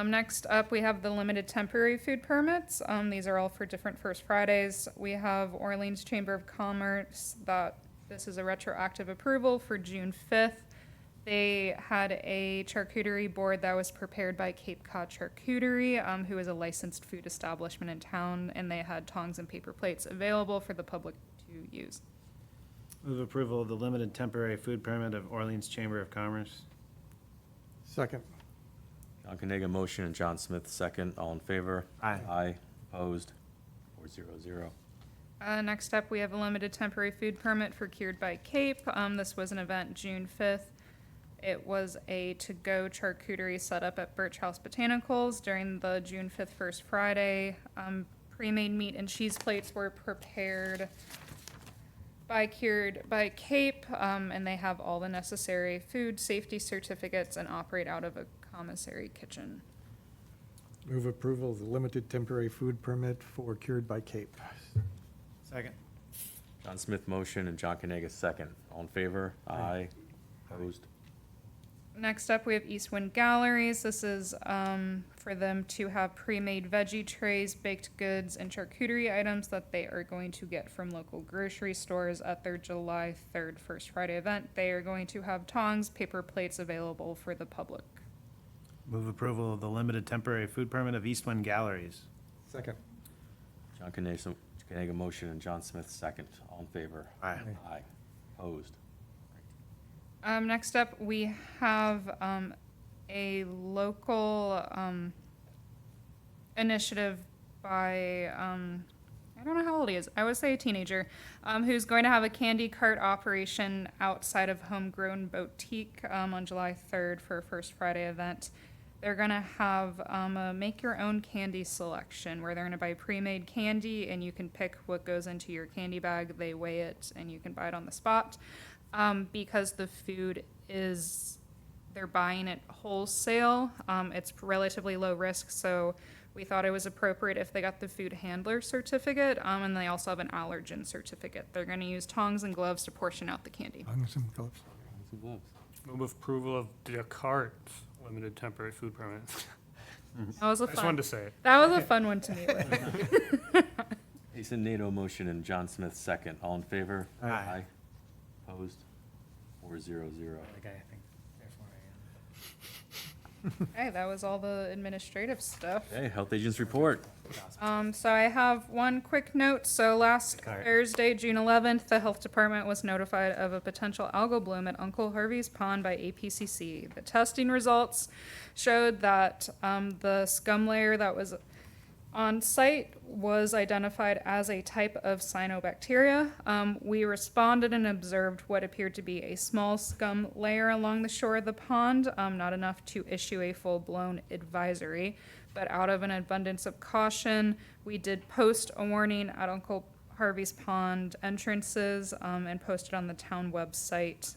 Next up, we have the limited temporary food permits. These are all for different First Fridays. We have Orleans Chamber of Commerce, that this is a retroactive approval for June 5th. They had a charcuterie board that was prepared by Cape Cod Charcuterie, who is a licensed food establishment in town, and they had tongs and paper plates available for the public to use. Move approval of the limited temporary food permit of Orleans Chamber of Commerce. Second. John Kanaga motion and John Smith second. All in favor? Aye. Aye. Opposed? 400. Next up, we have a limited temporary food permit for Cured by Cape. This was an event June 5th. It was a to-go charcuterie set up at Birch House Botanicals during the June 5th First Friday. Pre-made meat and cheese plates were prepared by Cured by Cape, and they have all the necessary food safety certificates and operate out of a commissary kitchen. Move approval of the limited temporary food permit for Cured by Cape. Second. John Smith motion and John Kanaga second. All in favor? Aye. Opposed? Next up, we have East Wind Galleries. This is for them to have pre-made veggie trays, baked goods, and charcuterie items that they are going to get from local grocery stores at their July 3rd First Friday event. They are going to have tongs, paper plates available for the public. Move approval of the limited temporary food permit of East Wind Galleries. Second. John Kanaga motion and John Smith second. All in favor? Aye. Aye. Opposed? Next up, we have a local initiative by, I don't know how old he is, I would say a teenager, who's going to have a candy cart operation outside of Homegrown Boutique on July 3rd for a First Friday event. They're going to have a make-your-own candy selection where they're going to buy pre-made candy and you can pick what goes into your candy bag. They weigh it and you can buy it on the spot. Because the food is, they're buying it wholesale, it's relatively low risk, so we thought it was appropriate if they got the food handler certificate, and they also have an allergen certificate. They're gonna use tongs and gloves to portion out the candy. Tongs and gloves. Some gloves. Move approval of Descartes limited temporary food permit. That was a I just wanted to fun, say it. that was a fun one to meet with. Jason Nato motion and John Smith second. All in favor? Aye. Opposed? 400. Okay, I think therefore I am. Okay, that was all the administrative stuff. Okay, Health Agents report. So I have one quick note. So last Cart. Thursday, June 11th, the health department was notified of a potential algal bloom at Uncle Harvey's Pond by APCC. The testing results showed that the scum layer that was on site was identified as a type of cyanobacteria. We responded and observed what appeared to be a small scum layer along the shore of the pond, not enough to issue a full-blown advisory. But out of an abundance of caution, we did post a warning at Uncle Harvey's Pond entrances and posted on the town website,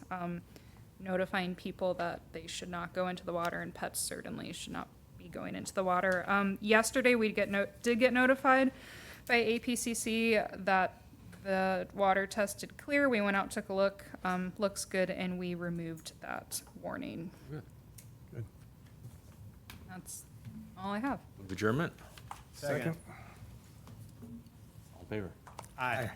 notifying people that they should not go into the water, and pets certainly should not be going into the water. Yesterday, we did get notified by APCC that the water tested clear. We went out, took a look, looks good, and we removed that warning. Good. Good. That's all I have. Move adjournment. Second. All in favor? Aye. Aye.